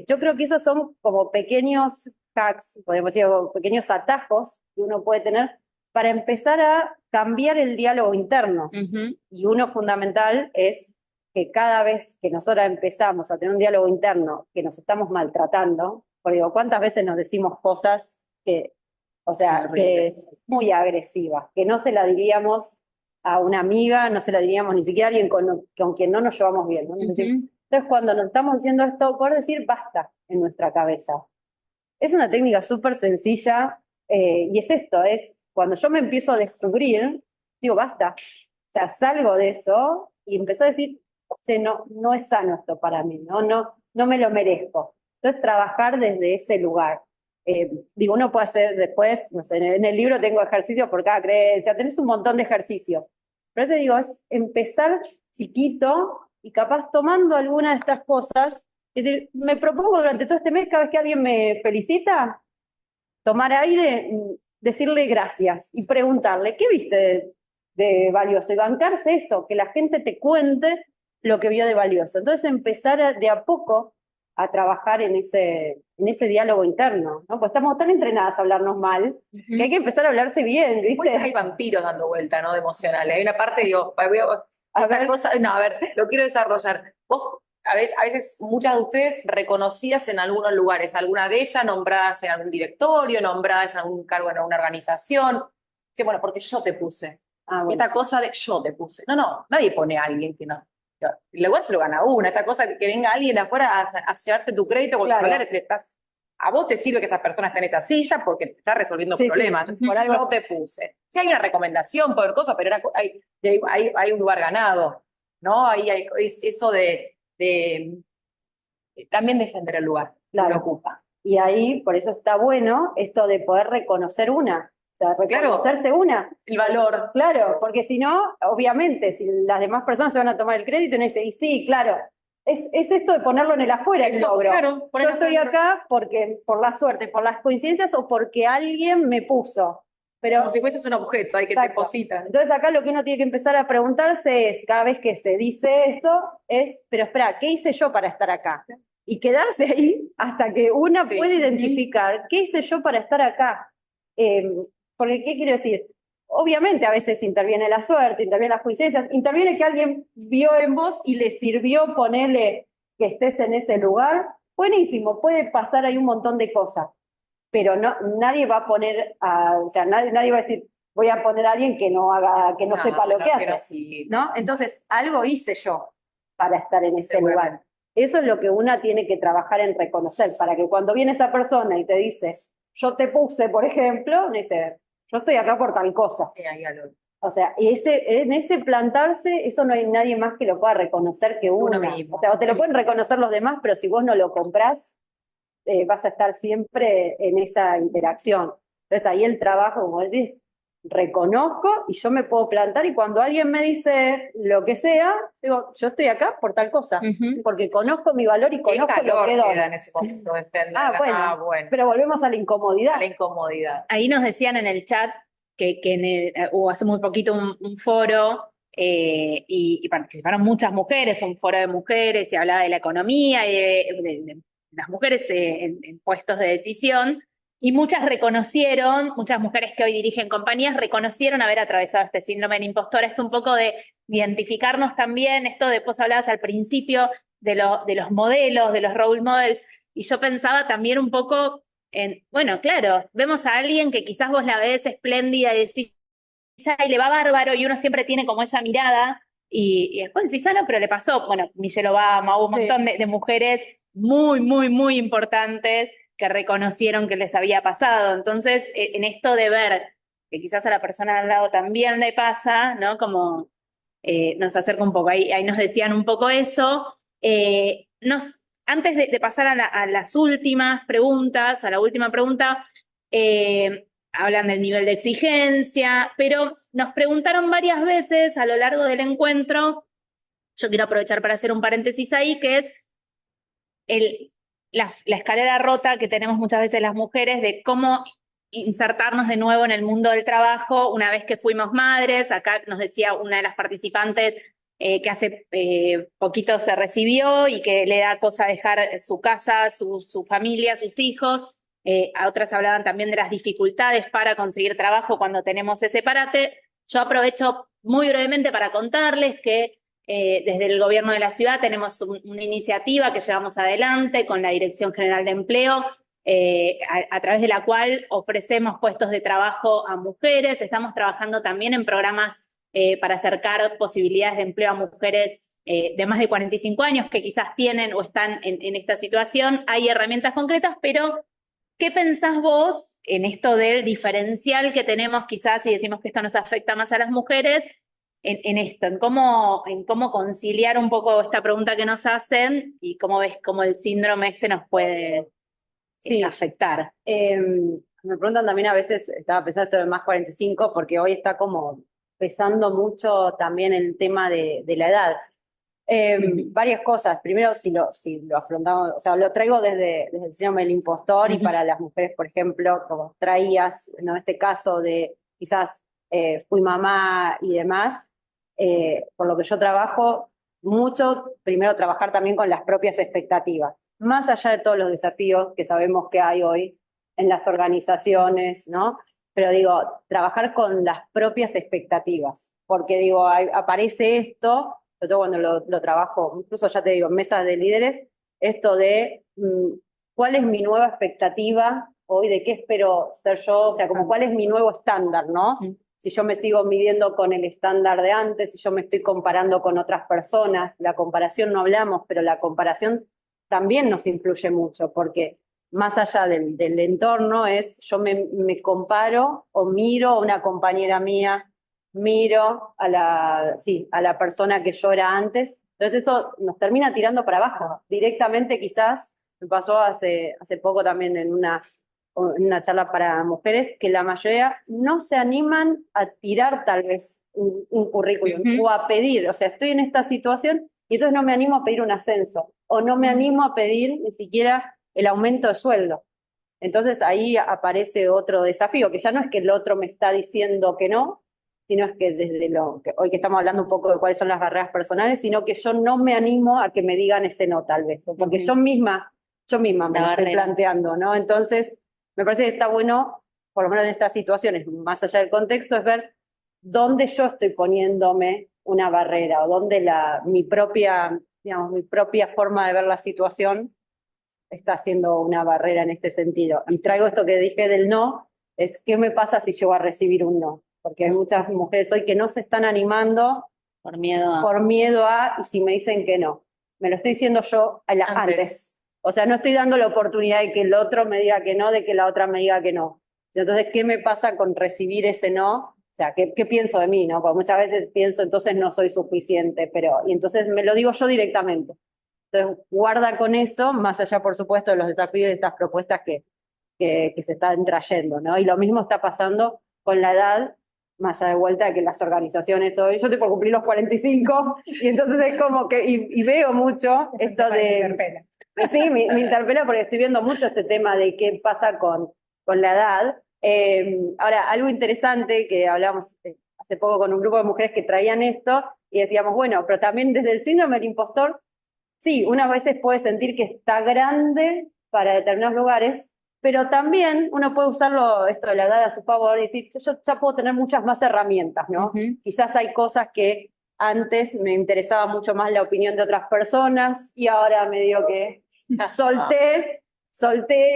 Speaker 3: Yo creo que esos son como pequeños hacks, podemos decir, pequeños atajos que uno puede tener para empezar a cambiar el diálogo interno. Y uno fundamental es que cada vez que nosotros empezamos a tener un diálogo interno, que nos estamos maltratando, porque digo, ¿cuántas veces nos decimos cosas que, o sea, que muy agresivas, que no se la diríamos a una amiga, no se la diríamos ni siquiera a alguien con quien no nos llevamos bien, ¿no? Entonces, cuando nos estamos diciendo esto, poder decir basta en nuestra cabeza. Es una técnica súper sencilla, y es esto, es cuando yo me empiezo a descubrir, digo basta. O sea, salgo de eso y empiezo a decir, no es sano esto para mí, no me lo merezco. Entonces, trabajar desde ese lugar. Digo, uno puede hacer después, no sé, en el libro tengo ejercicios por cada creencia, tenés un montón de ejercicios. Pero eso digo, es empezar chiquito y capaz tomando alguna de estas cosas. Es decir, me propongo durante todo este mes, cada vez que alguien me felicita, tomar aire, decirle gracias y preguntarle, ¿qué viste de valioso? Y bancarse eso, que la gente te cuente lo que vio de valioso. Entonces empezar de a poco a trabajar en ese diálogo interno, ¿no? Pues estamos tan entrenadas a hablarnos mal que hay que empezar a hablarse bien, ¿viste?
Speaker 2: Pues hay vampiros dando vuelta, ¿no? De emocionales. Hay una parte, digo, lo quiero desarrollar. Vos, a veces, muchas de ustedes reconocidas en algunos lugares, alguna de ellas nombradas en algún directorio, nombradas en algún cargo en alguna organización. Dice, bueno, porque yo te puse. Bueno. Esta cosa de yo te puse. No, nadie pone a alguien que no. El lugar se lo gana una. Esta cosa de que venga alguien de afuera a llevarte tu crédito con claro. A vos te sirve que esa persona esté en esa silla porque te está resolviendo problemas. Sí. Por algo yo te puse. Sí hay una recomendación por cosas, pero hay un lugar ganado, ¿no? Ahí hay eso de también defender el lugar claro. que lo ocupa.
Speaker 3: Y ahí, por eso está bueno esto de poder reconocer una. O sea, reconocerse claro, una.
Speaker 2: El valor.
Speaker 3: Claro, porque si no, obviamente, si las demás personas se van a tomar el crédito, y dicen, y sí, claro, es esto de ponerlo en el afuera, el logro. Claro, yo estoy acá porque por la suerte, por las coincidencias o porque alguien me puso. Pero,
Speaker 2: como si fueses un objeto, hay que te depositan.
Speaker 3: Entonces acá lo que uno tiene que empezar a preguntarse es, cada vez que se dice eso, pero espera, ¿qué hice yo para estar acá? Y quedarse ahí hasta que una puede identificar, ¿qué hice yo para estar acá? Porque, ¿qué quiero decir? Obviamente a veces interviene la suerte, interviene las coincidencias, interviene que alguien vio en vos y le sirvió ponerle que estés en ese lugar. Buenísimo, puede pasar ahí un montón de cosas, pero nadie va a poner, o sea, nadie va a decir, voy a poner a alguien que no sepa lo que hace, sí. ¿No? Entonces, algo hice yo para estar en ese lugar. Eso es lo que una tiene que trabajar en reconocer, para que cuando viene esa persona y te dice, yo te puse, por ejemplo, dice, yo estoy acá por tal cosa. O sea, en ese plantarse, eso no hay nadie más que lo pueda reconocer que uno mismo. O sea, o te lo pueden reconocer los demás, pero si vos no lo comprás, vas a estar siempre en esa interacción. Entonces ahí el trabajo, como decís, reconozco y yo me puedo plantar y cuando alguien me dice lo que sea, digo, yo estoy acá por tal cosa, porque conozco mi valor y conozco lo que doy.
Speaker 2: En ese momento de
Speaker 3: bueno, pero volvemos a la incomodidad.
Speaker 2: A la incomodidad.
Speaker 1: Ahí nos decían en el chat que hubo hace muy poquito un foro y participaron muchas mujeres, fue un foro de mujeres y hablaba de la economía y de las mujeres en puestos de decisión. Y muchas mujeres que hoy dirigen compañías, reconocieron haber atravesado este síndrome del impostor. Esto un poco de identificarnos también, esto de vos hablabas al principio de los modelos, de los role models, y yo pensaba también un poco bueno, claro, vemos a alguien que quizás vos la ves espléndida y decís, y le va bárbaro, y uno siempre tiene como esa mirada, y después decís, no, pero le pasó, bueno, Michelle Obama, hubo un montón de mujeres muy, muy, muy importantes que reconocieron que les había pasado. Entonces, en esto de ver que quizás a la persona al lado también le pasa, ¿no? Como nos acerca un poco. Ahí nos decían un poco eso. Antes de pasar a las últimas preguntas, a la última pregunta, hablan del nivel de exigencia, pero nos preguntaron varias veces a lo largo del encuentro, yo quiero aprovechar para hacer un paréntesis ahí, que es la escalera rota que tenemos muchas veces las mujeres de cómo insertarnos de nuevo en el mundo del trabajo una vez que fuimos madres. Acá nos decía una de las participantes que hace poquito se recibió y que le da cosa dejar su casa, su familia, sus hijos, otras hablaban también de las dificultades para conseguir trabajo cuando tenemos ese parate. Yo aprovecho muy brevemente para contarles que desde el gobierno de la ciudad tenemos una iniciativa que llevamos adelante con la Dirección General de Empleo, a través de la cual ofrecemos puestos de trabajo a mujeres. Estamos trabajando también en programas para acercar posibilidades de empleo a mujeres de más de 45 años que quizás tienen o están en esta situación. Hay herramientas concretas, pero ¿qué pensás vos en esto del diferencial que tenemos quizás si decimos que esto nos afecta más a las mujeres? En esto, en cómo conciliar un poco esta pregunta que nos hacen y cómo ves cómo el síndrome este nos puede afectar.
Speaker 3: Me preguntan también a veces, estaba pensando esto de más 45, porque hoy está como pesando mucho también el tema de la edad. Varias cosas. Primero, si lo afrontamos, o sea, lo traigo desde el síndrome del impostor y para las mujeres, por ejemplo, como traías, ¿no? Este caso de quizás fui mamá y demás, por lo que yo trabajo mucho, primero trabajar también con las propias expectativas, más allá de todos los desafíos que sabemos que hay hoy en las organizaciones, ¿no? Pero digo, trabajar con las propias expectativas, porque digo, aparece esto, sobre todo cuando lo trabajo, incluso ya te digo, en mesas de líderes, esto de cuál es mi nueva expectativa hoy, de qué espero ser yo, o sea, como cuál es mi nuevo estándar, ¿no? Si yo me sigo midiendo con el estándar de antes, si yo me estoy comparando con otras personas, la comparación no hablamos, pero la comparación también nos influye mucho, porque más allá del entorno es, yo me comparo o miro a una compañera mía, miro a la persona que yo era antes, entonces eso nos termina tirando para abajo, directamente quizás, me pasó hace poco también en una charla para mujeres, que la mayoría no se animan a tirar tal vez un currículum o a pedir, o sea, estoy en esta situación y entonces no me animo a pedir un ascenso o no me animo a pedir ni siquiera el aumento de sueldo. Entonces ahí aparece otro desafío, que ya no es que el otro me está diciendo que no, sino es que desde hoy que estamos hablando un poco de cuáles son las barreras personales, sino que yo no me animo a que me digan ese no tal vez, porque yo misma me lo estoy planteando, ¿no? Entonces me parece que está bueno, por lo menos en estas situaciones, más allá del contexto, es ver dónde yo estoy poniéndome una barrera o dónde mi propia forma de ver la situación está haciendo una barrera en este sentido. Y traigo esto que dije del no, es qué me pasa si yo voy a recibir un no. Porque hay muchas mujeres hoy que no se están animando
Speaker 1: por miedo
Speaker 3: a, y si me dicen que no. Me lo estoy diciendo yo antes. O sea, no estoy dando la oportunidad de que el otro me diga que no, de que la otra me diga que no. Entonces, ¿qué me pasa con recibir ese no? O sea, ¿qué pienso de mí, no? Porque muchas veces pienso, entonces no soy suficiente, y entonces me lo digo yo directamente. Entonces, guarda con eso, más allá, por supuesto, de los desafíos de estas propuestas que se están trayendo, ¿no? Y lo mismo está pasando con la edad, más allá de vuelta de que las organizaciones hoy, yo estoy por cumplir los 45, y entonces es como que, y veo mucho esto de... Sí, me interpela porque estoy viendo mucho este tema de qué pasa con la edad. Ahora, algo interesante que hablamos hace poco con un grupo de mujeres que traían esto, y decíamos, bueno, pero también desde el síndrome del impostor, sí, unas veces puede sentir que está grande para determinados lugares, pero también uno puede usarlo, esto de la edad, a su favor y decir, yo ya puedo tener muchas más herramientas, ¿no? Quizás hay cosas que antes me interesaba mucho más la opinión de otras personas y ahora medio que solté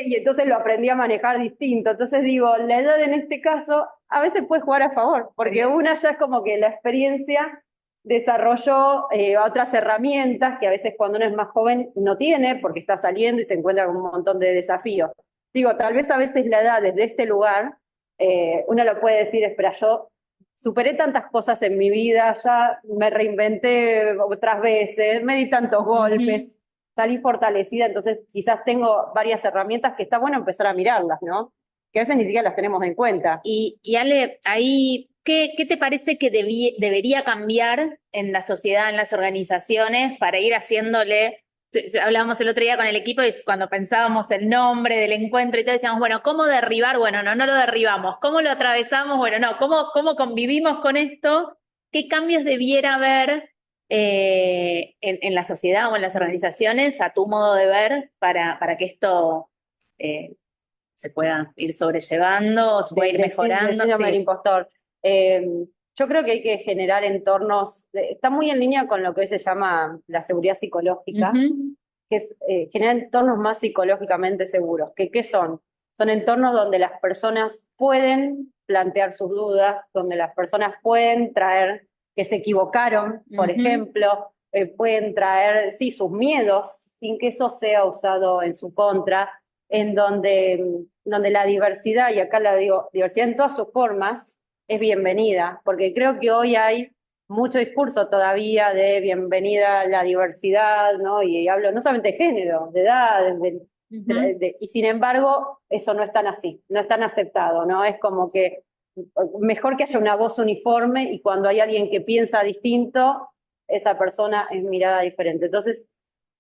Speaker 3: y entonces lo aprendí a manejar distinto. Entonces digo, la edad en este caso a veces puede jugar a favor, porque una ya es como que la experiencia desarrolló otras herramientas que a veces cuando uno es más joven no tiene porque está saliendo y se encuentra con un montón de desafíos. Digo, tal vez a veces la edad desde este lugar, uno lo puede decir, espera, yo superé tantas cosas en mi vida, ya me reinventé otras veces, me di tantos golpes, salí fortalecida, entonces quizás tengo varias herramientas que está bueno empezar a mirarlas, ¿no? Que a veces ni siquiera las tenemos en cuenta.
Speaker 1: Y Ale, ahí, ¿qué te parece que debería cambiar en la sociedad, en las organizaciones, para ir haciéndole? Hablábamos el otro día con el equipo y cuando pensábamos el nombre del encuentro y todo, decíamos, bueno, ¿cómo derribar? Bueno, no lo derribamos. ¿Cómo lo atravesamos? Bueno, no, ¿cómo convivimos con esto? ¿Qué cambios debiera haber en la sociedad o en las organizaciones, a tu modo de ver, para que esto se pueda ir sobrellevando, o se pueda ir mejorando.
Speaker 3: Del síndrome
Speaker 1: Sí.
Speaker 3: del impostor. Yo creo que hay que generar entornos, está muy en línea con lo que hoy se llama la seguridad psicológica,
Speaker 1: Ujú,
Speaker 3: que es generar entornos más psicológicamente seguros. ¿Qué son? Son entornos donde las personas pueden plantear sus dudas, donde las personas pueden traer que se equivocaron, por
Speaker 1: ujú.
Speaker 3: ejemplo, pueden traer, sí, sus miedos, sin que eso sea usado en su contra, en donde la diversidad, y acá la digo, diversidad en todas sus formas, es bienvenida, porque creo que hoy hay mucho discurso todavía de bienvenida a la diversidad, ¿no? Y hablo no solamente de género, de edad,
Speaker 1: Ujú.
Speaker 3: y sin embargo, eso no es tan así, no es tan aceptado, ¿no? Es como que mejor que haya una voz uniforme y cuando hay alguien que piensa distinto, esa persona es mirada diferente. Entonces,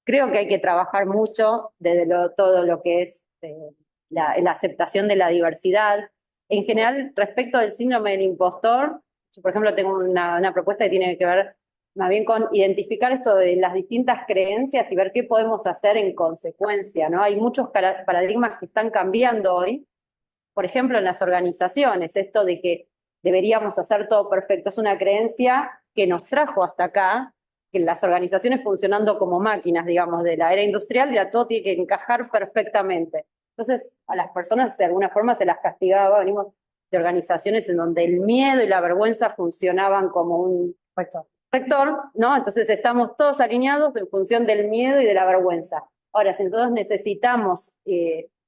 Speaker 3: creo que hay que trabajar mucho desde todo lo que es la aceptación de la diversidad. En general, respecto del síndrome del impostor, yo, por ejemplo, tengo una propuesta que tiene que ver más bien con identificar esto de las distintas creencias y ver qué podemos hacer en consecuencia, ¿no? Hay muchos paradigmas que están cambiando hoy, por ejemplo, en las organizaciones, esto de que deberíamos hacer todo perfecto, es una creencia que nos trajo hasta acá, que las organizaciones funcionando como máquinas, digamos, de la era industrial, ya todo tiene que encajar perfectamente. Entonces, a las personas de alguna forma se las castigaba, venimos de organizaciones en donde el miedo y la vergüenza funcionaban como un rector, ¿no? Entonces estamos todos alineados en función del miedo y de la vergüenza. Ahora, si todos necesitamos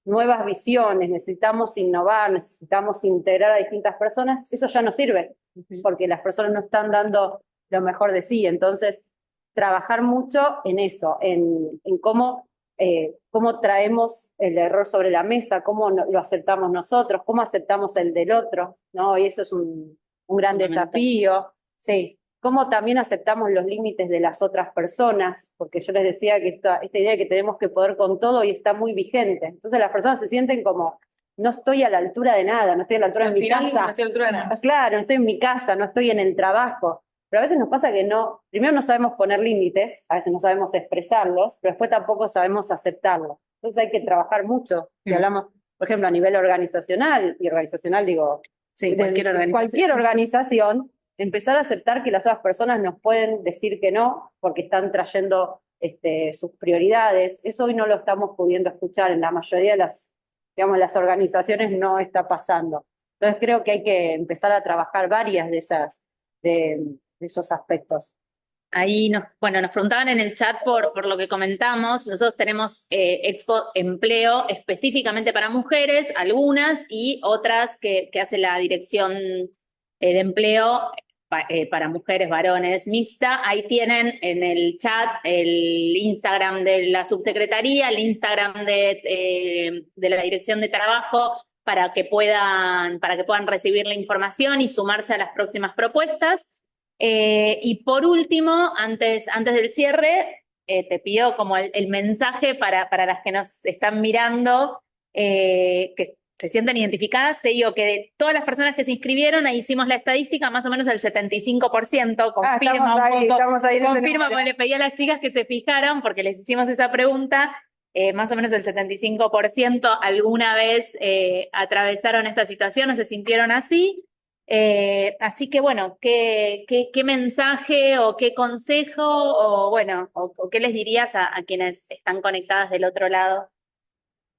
Speaker 3: nuevas visiones, necesitamos innovar, necesitamos integrar a distintas personas, eso ya no sirve, porque las personas no están dando lo mejor de sí. Entonces, trabajar mucho en eso, en cómo traemos el error sobre la mesa, cómo lo aceptamos nosotros, cómo aceptamos el del otro, ¿no? Y eso es un gran desafío, sí. Cómo también aceptamos los límites de las otras personas, porque yo les decía que esta idea de que tenemos que poder con todo y está muy vigente. Entonces las personas se sienten como, no estoy a la altura de nada, no estoy a la altura de mi casa.
Speaker 2: No estoy a la altura de nada.
Speaker 3: Claro, no estoy en mi casa, no estoy en el trabajo. Pero a veces nos pasa que no, primero no sabemos poner límites, a veces no sabemos expresarlos, pero después tampoco sabemos aceptarlos. Entonces hay que trabajar mucho. Si hablamos, por ejemplo, a nivel organizacional, y organizacional digo,
Speaker 1: Sí,
Speaker 3: cualquier organización, empezar a aceptar que las otras personas nos pueden decir que no, porque están trayendo sus prioridades. Eso hoy no lo estamos pudiendo escuchar en la mayoría de digamos, las organizaciones, no está pasando. Entonces creo que hay que empezar a trabajar varias de esos aspectos.
Speaker 1: Ahí bueno, nos preguntaban en el chat por lo que comentamos. Nosotros tenemos Expo Empleo específicamente para mujeres, algunas, y otras que hace la Dirección de Empleo para mujeres, varones, mixta. Ahí tienen en el chat el Instagram de la subsecretaría, el Instagram de la Dirección de Trabajo para que puedan recibir la información y sumarse a las próximas propuestas. Y por último, antes del cierre, te pido como el mensaje para las que nos están mirando, que se sienten identificadas. Te digo que de todas las personas que se inscribieron, ahí hicimos la estadística, más o menos el 75%, confirma
Speaker 3: estamos ahí
Speaker 1: confirma, porque le pedí a las chicas que se fijaran, porque les hicimos esa pregunta. Más o menos el 75% alguna vez atravesaron esta situación o se sintieron así. Así que bueno, ¿qué mensaje o qué consejo o bueno, o qué les dirías a quienes están conectadas del otro lado?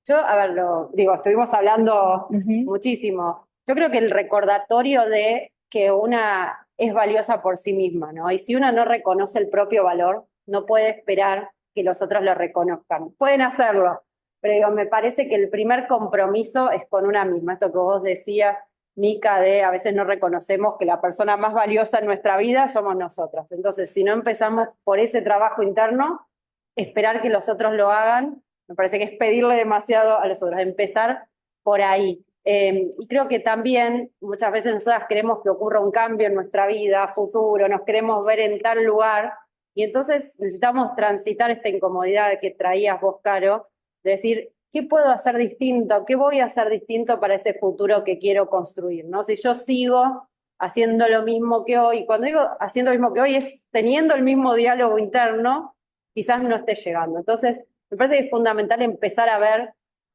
Speaker 3: Yo, a ver, digo, estuvimos hablando
Speaker 1: Ujú.
Speaker 3: muchísimo. Yo creo que el recordatorio de que una es valiosa por sí misma, ¿no? Y si una no reconoce el propio valor, no puede esperar que los otros lo reconozcan. Pueden hacerlo, pero digo, me parece que el primer compromiso es con una misma. Esto que vos decías, Mica, de a veces no reconocemos que la persona más valiosa en nuestra vida somos nosotras. Entonces, si no empezamos por ese trabajo interno, esperar que los otros lo hagan, me parece que es pedirle demasiado a los otros, empezar por ahí. Y creo que también muchas veces nosotras queremos que ocurra un cambio en nuestra vida, futuro, nos queremos ver en tal lugar, y entonces necesitamos transitar esta incomodidad que traías vos, Caro, de decir, ¿qué puedo hacer distinto? ¿Qué voy a hacer distinto para ese futuro que quiero construir? ¿No? Si yo sigo haciendo lo mismo que hoy, cuando digo haciendo lo mismo que hoy es teniendo el mismo diálogo interno, quizás no esté llegando. Entonces, me parece que es fundamental empezar a ver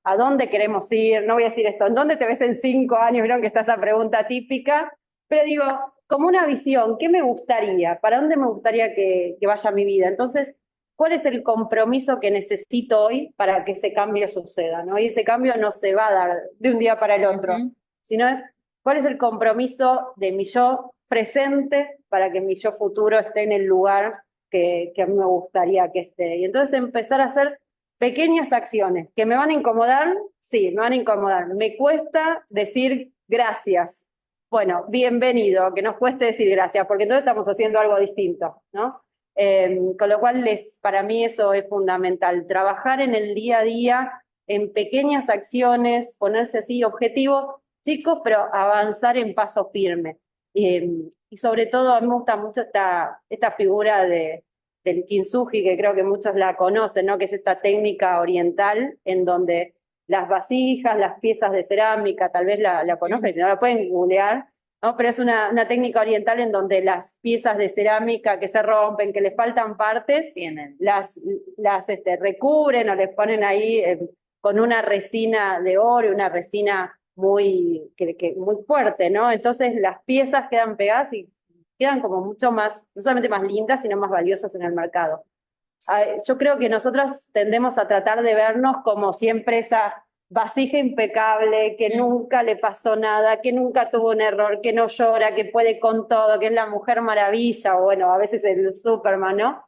Speaker 3: ¿A dónde queremos ir? No voy a decir esto, ¿en dónde te ves en 5 años? Vieron que está esa pregunta típica, pero digo, como una visión, ¿qué me gustaría? ¿Para dónde me gustaría que vaya mi vida? Entonces, ¿cuál es el compromiso que necesito hoy para que ese cambio suceda, ¿no? Y ese cambio no se va a dar de un día para el otro, sino es cuál es el compromiso de mi yo presente para que mi yo futuro esté en el lugar que a mí me gustaría que esté. Y entonces empezar a hacer pequeñas acciones que me van a incomodar, sí, me van a incomodar. Me cuesta decir gracias. Bueno, bienvenido, que nos cueste decir gracias, porque entonces estamos haciendo algo distinto, ¿no? Con lo cual, para mí eso es fundamental, trabajar en el día a día, en pequeñas acciones, ponerse así objetivos chicos, pero avanzar en paso firme. Y sobre todo, a mí me gusta mucho esta figura del kintsugi, que creo que muchos la conocen, ¿no? Que es esta técnica oriental en donde las vasijas, las piezas de cerámica, tal vez la conozcan, si no la pueden googlear, ¿no? Pero es una técnica oriental en donde las piezas de cerámica que se rompen, que les faltan partes, las recubren o les ponen ahí con una resina de oro, una resina muy fuerte, ¿no? Entonces las piezas quedan pegadas y quedan como mucho más, no solamente más lindas, sino más valiosas en el mercado. Yo creo que nosotros tendemos a tratar de vernos como siempre esa vasija impecable, que nunca le pasó nada, que nunca tuvo un error, que no llora, que puede con todo, que es la Mujer Maravilla, o bueno, a veces el Superman, ¿no?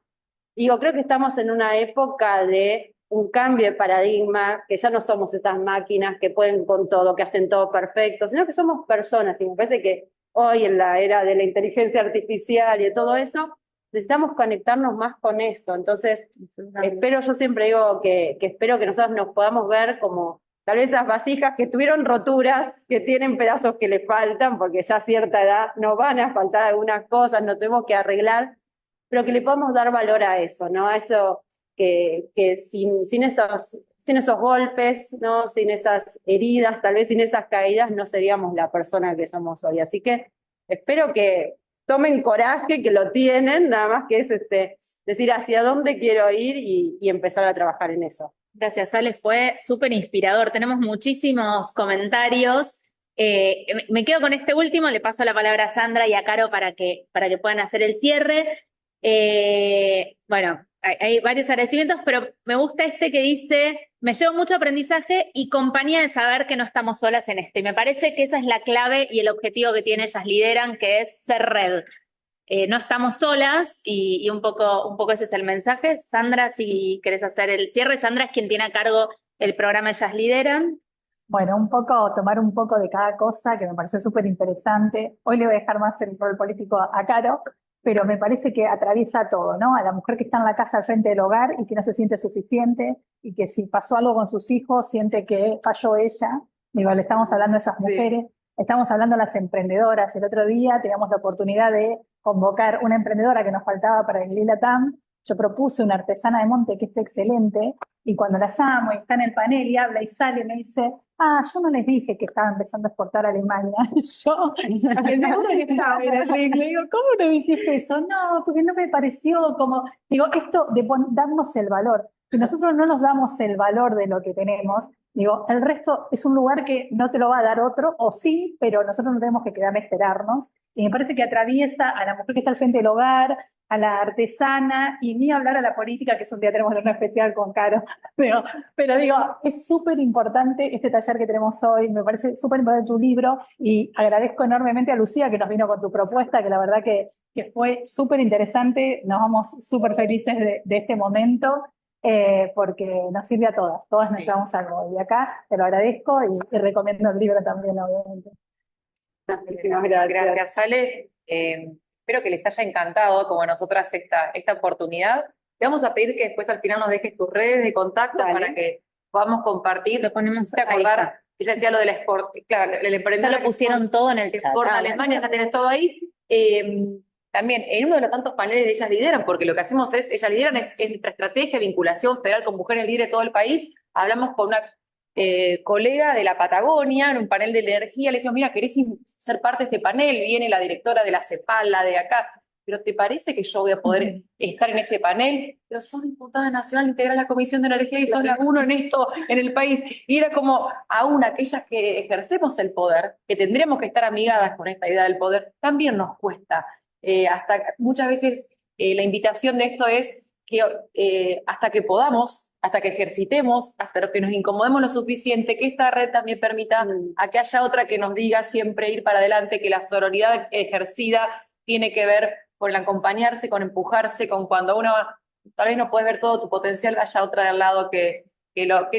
Speaker 3: Digo, creo que estamos en una época de un cambio de paradigma, que ya no somos estas máquinas que pueden con todo, que hacen todo perfecto, sino que somos personas, y me parece que hoy en la era de la inteligencia artificial y de todo eso, necesitamos conectarnos más con eso. Entonces, yo siempre digo que espero que nosotros nos podamos ver como tal vez esas vasijas que tuvieron roturas, que tienen pedazos que le faltan, porque ya a cierta edad nos van a faltar algunas cosas, nos tenemos que arreglar, pero que le podamos dar valor a eso, ¿no? A eso que sin esos golpes, ¿no? Sin esas heridas, tal vez sin esas caídas, no seríamos la persona que somos hoy. Así que espero que tomen coraje, que lo tienen, nada más que es decir hacia dónde quiero ir y empezar a trabajar en eso.
Speaker 1: Gracias, Ale, fue súper inspirador. Tenemos muchísimos comentarios. Me quedo con este último, le paso la palabra a Sandra y a Caro para que puedan hacer el cierre. Bueno, hay varios agradecimientos, pero me gusta este que dice, me llevo mucho aprendizaje y compañía de saber que no estamos solas en esto. Y me parece que esa es la clave y el objetivo que tiene Ellas Lideran, que es ser red. No estamos solas y un poco ese es el mensaje. Sandra, si querés hacer el cierre. Sandra es quien tiene a cargo el programa Ellas Lideran.
Speaker 4: Bueno, tomar un poco de cada cosa que me pareció súper interesante. Hoy le voy a dejar más el rol político a Caro, pero me parece que atraviesa todo, ¿no? A la mujer que está en la casa al frente del hogar y que no se siente suficiente y que si pasó algo con sus hijos siente que falló ella. Digo, le estamos hablando a esas mujeres. Sí. Estamos hablando a las emprendedoras. El otro día teníamos la oportunidad de convocar una emprendedora que nos faltaba para el LILATAM. Yo propuse una artesana de monte que es excelente y cuando la llamo y está en el panel y habla y sale y me dice, yo no les dije que estaba empezando a exportar a Alemania. Y yo, le digo, ¿cómo no dijiste eso? No, porque no me pareció como, digo, esto de darnos el valor. Si nosotros no nos damos el valor de lo que tenemos, digo, el resto es un lugar que no te lo va a dar otro, o sí, pero nosotros no tenemos que quedar a esperarnos. Y me parece que atraviesa a la mujer que está al frente del hogar, a la artesana, y ni hablar a la política, que es un día tenemos una especial con Caro. Pero digo, es súper importante este taller que tenemos hoy, me parece súper importante tu libro, y agradezco enormemente a Lucía que nos vino con tu propuesta, que la verdad que fue súper interesante, nos vamos súper felices de este momento. Porque nos sirve a todas nos llevamos algo. Y acá te lo agradezco y recomiendo el libro también, obviamente.
Speaker 2: Muchísimas gracias, Ale. Espero que les haya encantado, como a nosotras, esta oportunidad. Te vamos a pedir que después al final nos dejes tus redes de contacto para que podamos compartir.
Speaker 1: Lo ponemos
Speaker 2: a acordar. Ella decía lo del export. Claro, el emprendedor.
Speaker 1: Ya lo pusieron todo en el chat.
Speaker 2: Export a Alemania, ya tenés todo ahí. También en uno de los tantos paneles de Ellas Lideran, porque lo que hacemos Ellas Lideran es nuestra estrategia de vinculación federal con mujeres líderes de todo el país. Hablamos con una colega de la Patagonia en un panel de energía, le decimos, mira, ¿querés ser parte de este panel? Viene la directora de la CEPAL, la de acá. pero ¿te parece que yo voy a poder estar en ese panel? Pero sos diputada nacional, integral la Comisión de Energía y sos la uno en esto, en el país. Y era como, aún aquellas que ejercemos el poder, que tendríamos que estar amigadas con esta idea del poder, también nos cuesta. Hasta muchas veces la invitación de esto es que hasta que podamos, hasta que ejercitemos, hasta que nos incomodemos lo suficiente, que esta red también permita a que haya otra que nos diga siempre ir para adelante, que la sororidad ejercida tiene que ver con el acompañarse, con empujarse, con cuando uno tal vez no puedes ver todo tu potencial, haya otra de al lado que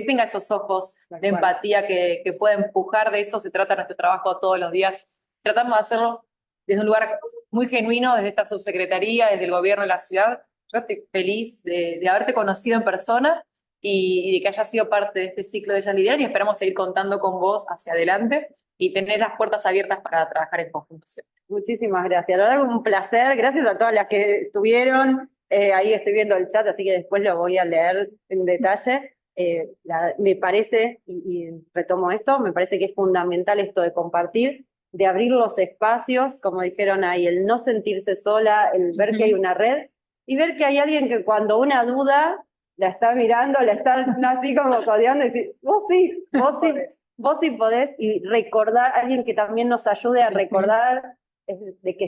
Speaker 2: tenga esos ojos de empatía, que pueda empujar. De eso se trata nuestro trabajo todos los días. Tratamos de hacerlo desde un lugar muy genuino, desde esta subsecretaría, desde el gobierno de la ciudad. Yo estoy feliz de haberte conocido en persona y de que hayas sido parte de este ciclo de Ellas Lideran, y esperamos seguir contando con vos hacia adelante y tener las puertas abiertas para trabajar en conjunto.
Speaker 3: Muchísimas gracias. La verdad que un placer. Gracias a todas las que estuvieron. Ahí estoy viendo el chat, así que después lo voy a leer en detalle. Me parece, y retomo esto, me parece que es fundamental esto de compartir, de abrir los espacios, como dijeron ahí, el no sentirse sola, el ver que hay una red y ver que hay alguien que cuando una duda la está mirando, la está así como codeando y decir, vos sí podés, y recordar, alguien que también nos ayude a recordar de que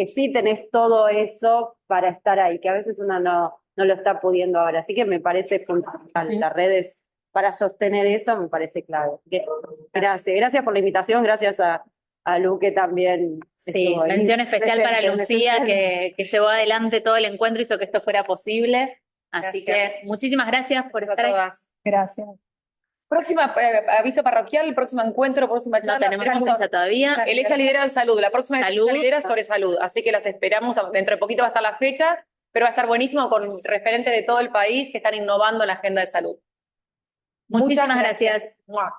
Speaker 3: sí tenés todo eso para estar ahí, que a veces uno no lo está pudiendo ahora. Así que me parece fundamental. Las redes para sostener eso me parece clave. Gracias por la invitación, gracias a Luque también.
Speaker 1: Sí, mención especial para Lucía, que llevó adelante todo el encuentro, hizo que esto fuera posible. Así que muchísimas gracias por estar ahí.
Speaker 4: Gracias.
Speaker 2: Próxima aviso parroquial, próximo encuentro, próxima charla.
Speaker 1: No tenemos fecha todavía.
Speaker 2: El Ella Lidera en Salud. La próxima es
Speaker 1: Salud.
Speaker 2: Ella Lidera sobre salud. Así que las esperamos. Dentro de poquito va a estar la fecha, pero va a estar buenísimo con referentes de todo el país que están innovando en la agenda de salud.
Speaker 1: Muchísimas gracias.
Speaker 2: ¡Mua!